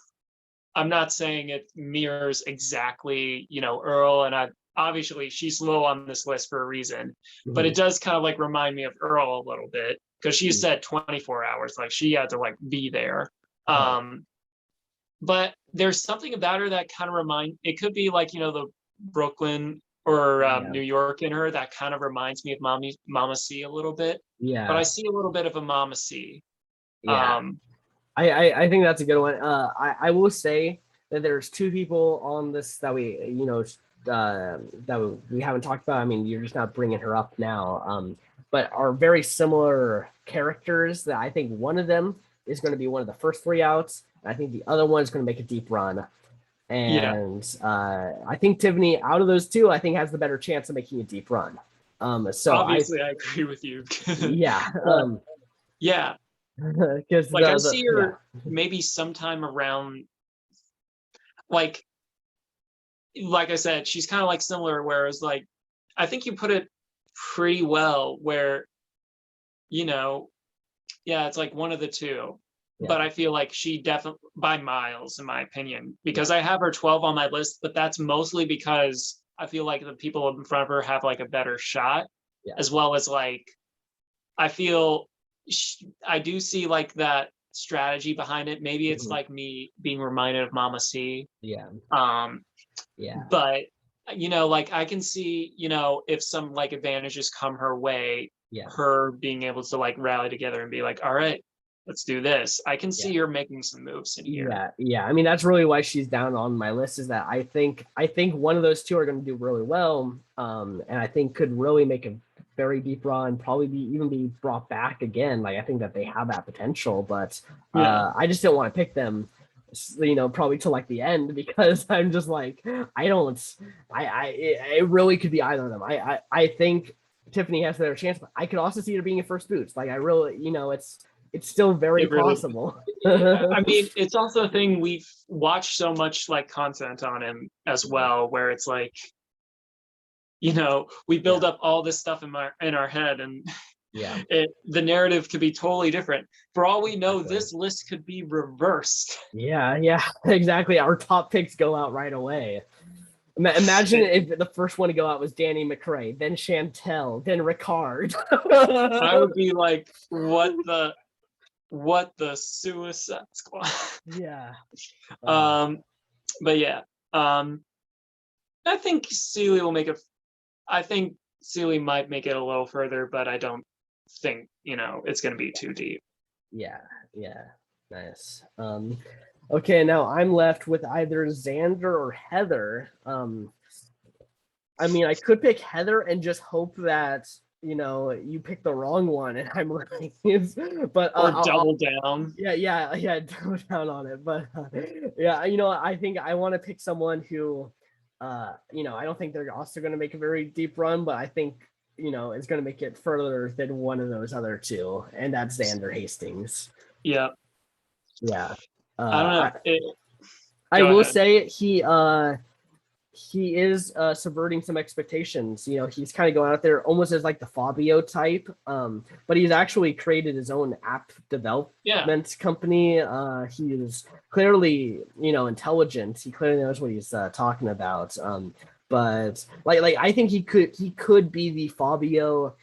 I'm not saying it mirrors exactly, Earl, and obviously she's low on this list for a reason, but it does kind of remind me of Earl a little bit, because she said 24 hours, she had to be there. But there's something about her that kind of it could be the Brooklyn or New York in her that kind of reminds me of Mama C a little bit. Yeah. But I see a little bit of a Mama C. Yeah. I think that's a good one. I will say that there's 2 people on this that we haven't talked about. I mean, you're just not bringing her up now, but are very similar characters that I think one of them is going to be one of the first 3 outs. And I think the other one is going to make a deep run. And I think Tiffany, out of those 2, I think has the better chance of making a deep run. So obviously I agree with you. Yeah. Yeah. Because I see her maybe sometime around like I said, she's kind of similar, whereas I think you put it pretty well where it's one of the 2. But I feel she definitely, by miles in my opinion, because I have her 12 on my list, but that's mostly because I feel the people in front of her have a better shot, as well as I feel I do see that strategy behind it. Maybe it's me being reminded of Mama C. But I can see if some advantages come her way, her being able to rally together and be all right, let's do this. I can see her making some moves in here. Yeah. I mean, that's really why she's down on my list, is that I think one of those 2 are going to do really well, and I think could really make a very deep run, probably even be brought back again. I think that they have that potential, but I just didn't want to pick them, probably till the end, because I'm just it really could be either of them. I think Tiffany has a better chance, but I could also see her being a first boots. I really, it's still very possible. I mean, it's also a thing, we've watched so much content on him as well, where it's we build up all this stuff in our head, and Yeah. The narrative could be totally different. For all we know, Exactly. this list could be reversed. Yeah, exactly. Our top picks go out right away. Imagine if the first one to go out was Danny Mcrae, then Chantal, then Ricard. I would be like, what the Suicide Squad? Yeah. But yeah, I think Sealy will make I think Sealy might make it a little further, but I don't think it's going to be too deep. Yeah, nice. Okay, now I'm left with either Xander or Heather. I mean, I could pick Heather and just hope that you pick the wrong one and I'm right. But or double down. Yeah, double down on it. But yeah, I think I want to pick someone who, I don't think they're also going to make a very deep run, but I think is going to make it further than one of those other two, and that's Xander Hastings. Yeah. I don't know. I will say he is subverting some expectations. He's kind of going out there almost as like the Fabio type, but he's actually created his own app development company. He is clearly intelligent. He clearly knows what he's talking about. But like I think he could be the Fabio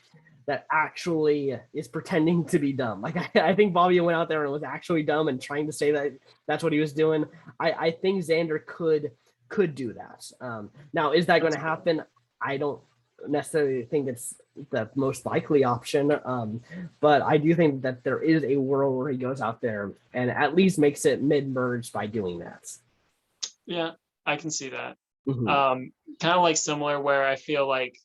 that actually is pretending to be dumb. Like I think Fabio went out there and was actually dumb and trying to say that that's what he was doing. I think Xander could do that. Now, is that going to happen? I don't necessarily think it's the most likely option, but I do think that there is a world where he goes out there and at least makes it mid-merge by doing that. Yeah, I can see that. Mm-hmm. Kind of like similar where I feel like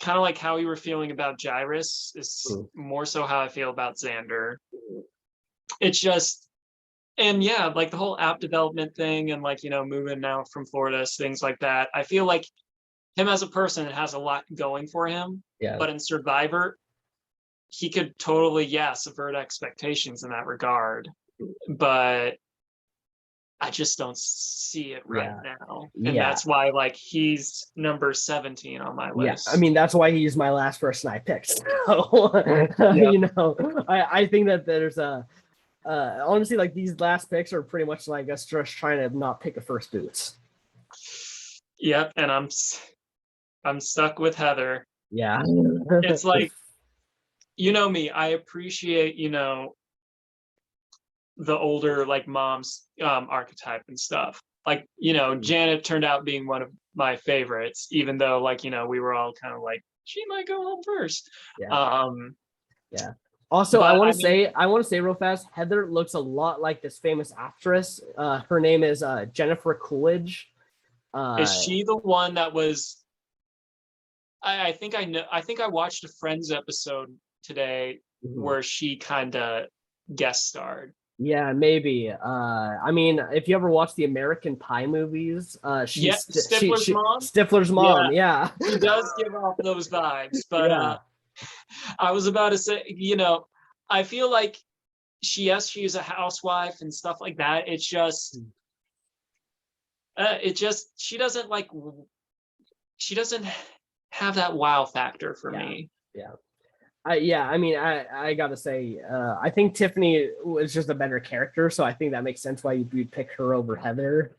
kind of like how you were feeling about Jairus is more so how I feel about Xander. It's just, and yeah, like the whole app development thing and like, moving out from Florida, things like that. I feel like him as a person has a lot going for him. Yeah. But in Survivor, he could totally, subvert expectations in that regard. But I just don't see it right now. And that's why like he's number 17 on my list. Yeah, I mean, that's why he's my last person I picked. So, I think that there's honestly, like these last picks are pretty much like us just trying to not pick a first boots. Yep, and I'm stuck with Heather. Yeah. It's like, me, I appreciate, the older like mom's archetype and stuff. Like, Janet turned out being one of my favorites, even though like, we were all kind of like, she might go home first. Yeah. Also, I want to say real fast, Heather looks a lot like this famous actress. Her name is Jennifer Coolidge. Is she the one that was? I think I know. I think I watched a Friends episode today where she kind of guest starred. Yeah, maybe. I mean, if you ever watch the American Pie movies, she's Stifler's mom. Stifler's mom, yeah. She does give off those vibes, but I was about to say, I feel like she's a housewife and stuff like that. It's just, she doesn't have that wow factor for me. Yeah. I mean, I gotta say, I think Tiffany was just a better character, so I think that makes sense why you'd pick her over Heather.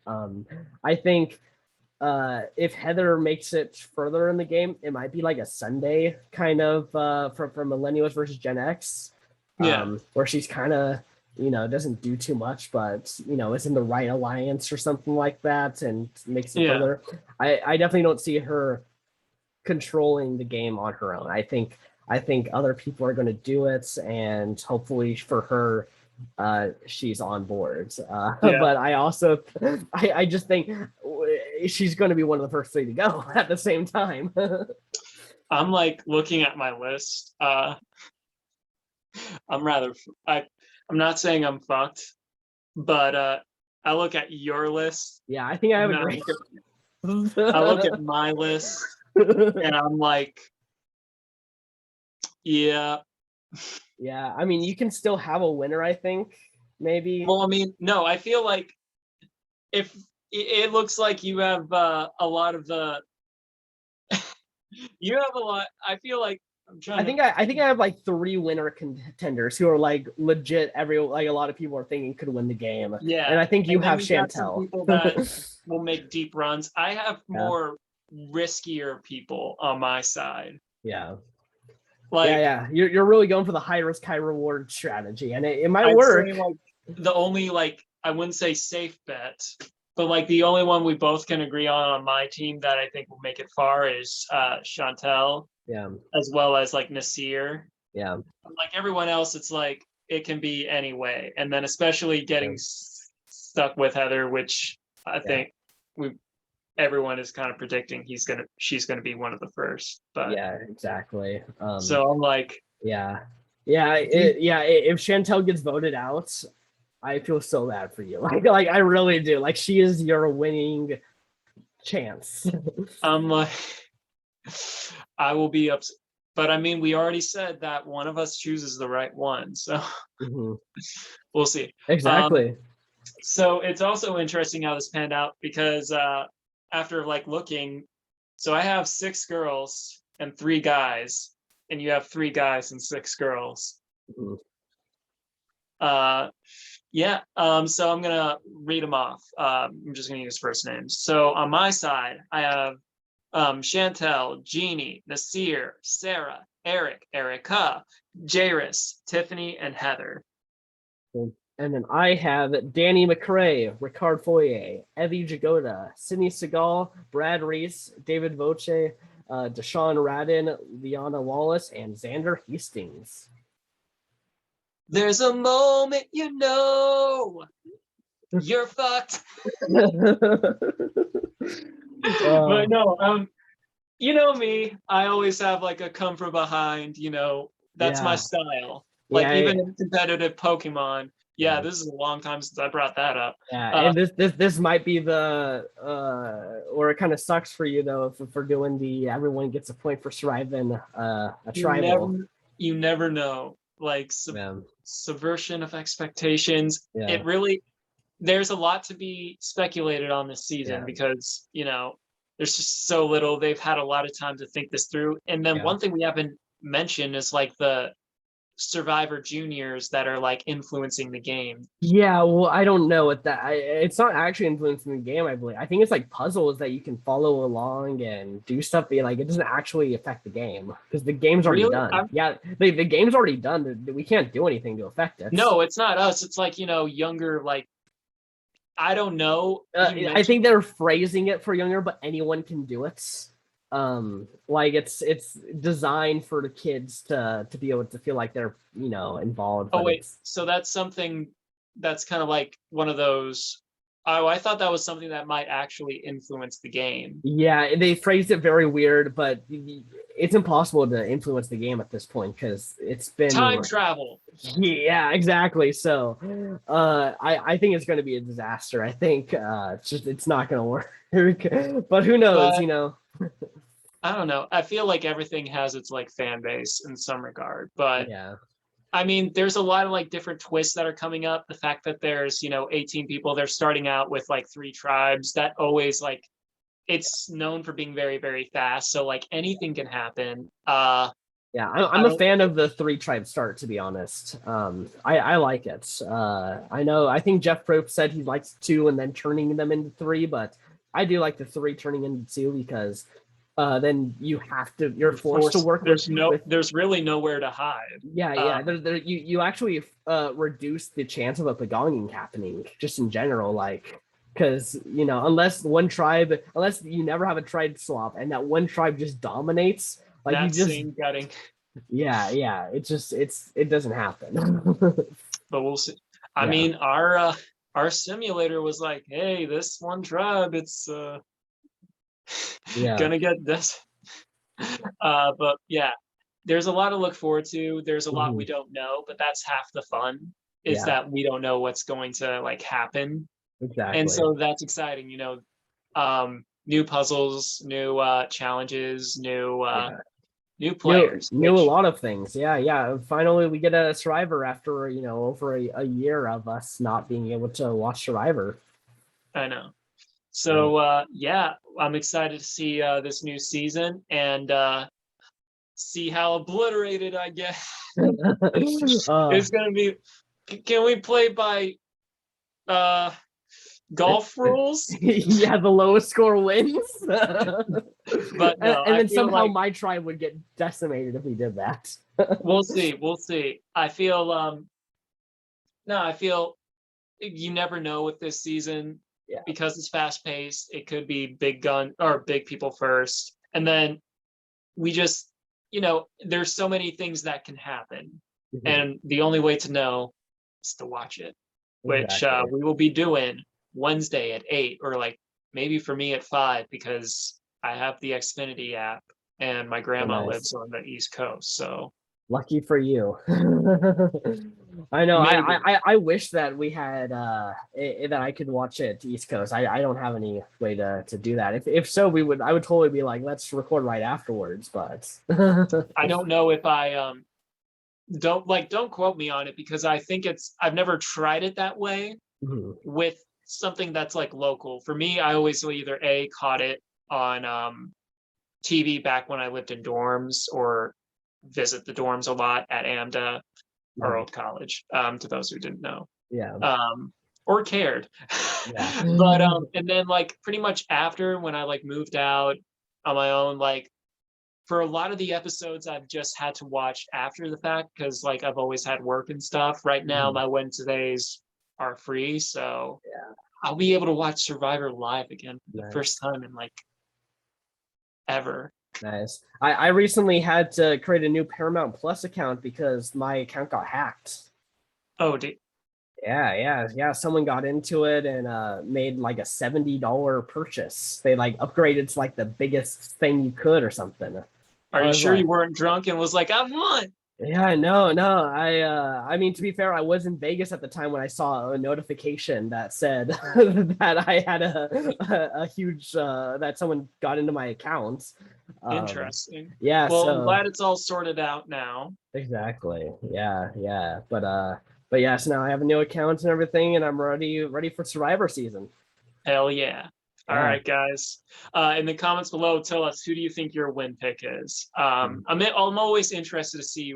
I think if Heather makes it further in the game, it might be like a Sunday kind of from Millennials versus Gen X, where she's kind of doesn't do too much, but is in the right alliance or something like that and makes it further. I definitely don't see her controlling the game on her own. I think other people are going to do it, and hopefully for her, she's on board. But I also, I just think she's going to be one of the first three to go at the same time. I'm like looking at my list. I'm not saying I'm fucked, but I look at your list. Yeah, I think I have a great. I look at my list, and I'm like, yeah. I mean, you can still have a winner, I think, maybe. Well, I mean, no, I feel like if it looks like you have a lot of the I feel like I think I have like 3 winner contenders who are like legit. Like a lot of people are thinking could win the game. Yeah, and I think you and then have we got some Chantal. people that will make deep runs. I have Yeah. more riskier people on my side. Yeah. Like, yeah. You're really going for the high risk, high reward strategy, and it might I'd work. say, like, the only, like, I wouldn't say safe bet, but like the only one we both can agree on my team that I think will make it far is Chantal. Yeah. As well as like Nazir. Yeah. Like everyone else, it's like it can be any way, and then especially getting stuck with Heather, which I think everyone is kind of predicting she's gonna be one of the first. But yeah, exactly. So I'm like, if Chantal gets voted out, I feel so bad for you. Like I really do. Like she is your winning chance. I'm like, I will be upset. But I mean, we already said that one of us chooses the right one, so we'll see. Exactly. So it's also interesting how this panned out because after like looking, so I have 6 girls and 3 guys, and you have 3 guys and 6 girls. So I'm gonna read them off. I'm just gonna use first names. So on my side, I have Chantal, Jeannie, Nasir, Sarah, Eric, Erica, Jairus, Tiffany, and Heather. And then I have Danny Mcrae, Ricard Foyer, Evie Jagoda, Sydney Segal, Brad Reese, David Voce, Desean Radden, Liana Wallace, and Xander Hastings. There's a moment you know you're fucked. But no, you know me, I always have like a come from behind, that's my style. Like even in competitive Pokemon, this is a long time since I brought that up. And this might be the or it kind of sucks for you though for doing the everyone gets a point for surviving a tribal. You never know. Like subversion of expectations. It really, there's a lot to be speculated on this season because there's just so little. They've had a lot of time to think this through. And then one thing we haven't mentioned is like the Survivor juniors that are like influencing the game. Yeah, well, I don't know what that. It's not actually influencing the game. I believe. I think it's like puzzles that you can follow along and do stuff. But like, it doesn't actually affect the game because the game's already done. The game's already done. We can't do anything to affect it. No, it's not us. It's like younger. Like I don't know. I think they're phrasing it for younger, but anyone can do it. Like it's designed for the kids to be able to feel like they're involved. Oh wait, so that's something that's kind of like one of those. Oh, I thought that was something that might actually influence the game. Yeah, they phrased it very weird, but it's impossible to influence the game at this point because it's been time travel. Yeah, exactly. So I think it's going to be a disaster. I think it's not going to work. But who knows, I don't know. I feel like everything has its like fan base in some regard, but I mean, there's a lot of like different twists that are coming up. The fact that there's 18 people, they're starting out with like 3 tribes. That always like it's known for being very, very fast. So like anything can happen. I'm a fan of the 3 tribe start, to be honest. I like it. I think Jeff Probst said he likes 2 and then turning them into 3, but I do like the 3 turning into 2 because then you're forced to work. There's really nowhere to hide. You actually reduce the chance of a begonging happening just in general, like because unless you never have a tribe swap and that one tribe just dominates, like that's you just gutting. It doesn't happen. But we'll see. I mean, our simulator was like, hey, this one tribe, it's gonna get this. But there's a lot to look forward to. There's a lot we don't know, but that's half the fun is that we don't know what's going to like happen. Exactly. And so that's exciting, new puzzles, new challenges, new players. Knew a lot of things. Finally we get a Survivor after over a year of us not being able to watch Survivor. I know. So I'm excited to see this new season, and see how obliterated I get. Uh, It's gonna be. Can we play by golf rules? yeah, the lowest score wins. But no, and I then feel somehow like my tribe would get decimated if we did that. we'll see. We'll see. I feel no, I feel you never know with this season Yeah. because it's fast paced. It could be big gun or big people first, and then we just there's so many things that can happen, and the only way to know is to watch it, which Exactly. we will be doing Wednesday at 8, or like maybe for me at 5, because I have the Xfinity app and my grandma nice. lives on the East Coast. So Lucky for you. I know. maybe. I wish that we had that I could watch it East Coast. I don't have any way to do that. If so, I would totally be like, let's record right afterwards. But I don't know if I don't quote me on it, because I think I've never tried it that way with something that's like local. For me, I always either caught it on TV back when I lived in dorms, or visit the dorms a lot at AMDA, our old college, to those who didn't know. Yeah. Or cared. Yeah. But and then like pretty much after, when I like moved out on my own, like for a lot of the episodes I've just had to watch after the fact, because like I've always had work and stuff. Right now my Wednesdays are free, so Yeah. I'll be able to watch Survivor live again for the Nice. first time in like ever. Nice. I recently had to create a new Paramount Plus account because my account got hacked. Oh, Yeah. Someone got into it and made like a $70 purchase. They like upgraded to like the biggest thing you could or something. Are you sure you weren't drunk and was like, I won? Yeah, no. I mean, to be fair, I was in Vegas at the time when I saw a notification that said that I had a huge that someone got into my account. Interesting. Yeah. Well, So I'm glad it's all sorted out now. exactly. Yeah. But yeah. So now I have a new account and everything, and I'm ready for Survivor season. Hell yeah. All Yeah. right, guys. In the comments below, tell us, who do you think your win pick is? I'm always interested to see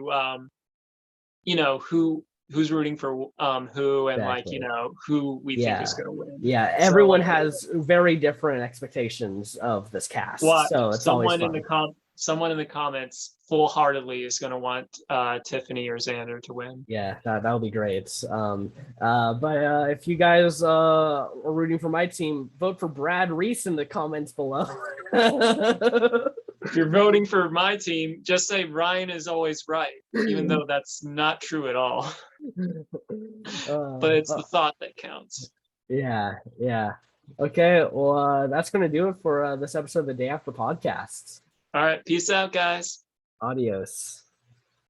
who's rooting for who, and like Exactly. who we think is going to win. Yeah, So, everyone has very different expectations of this cast, watch so it's always fun. someone in the comments full-heartedly is going to want Tiffany or Xander to win. Yeah, that'll be great. But if you guys are rooting for my team, vote for Brad Reese in the comments below. If you're voting for my team, just say Ryan is always right, even though that's not true at all. But it's the thought that counts. Yeah. Okay, well, that's going to do it for this episode of the Day After Podcasts. All right, peace out, guys. Adios.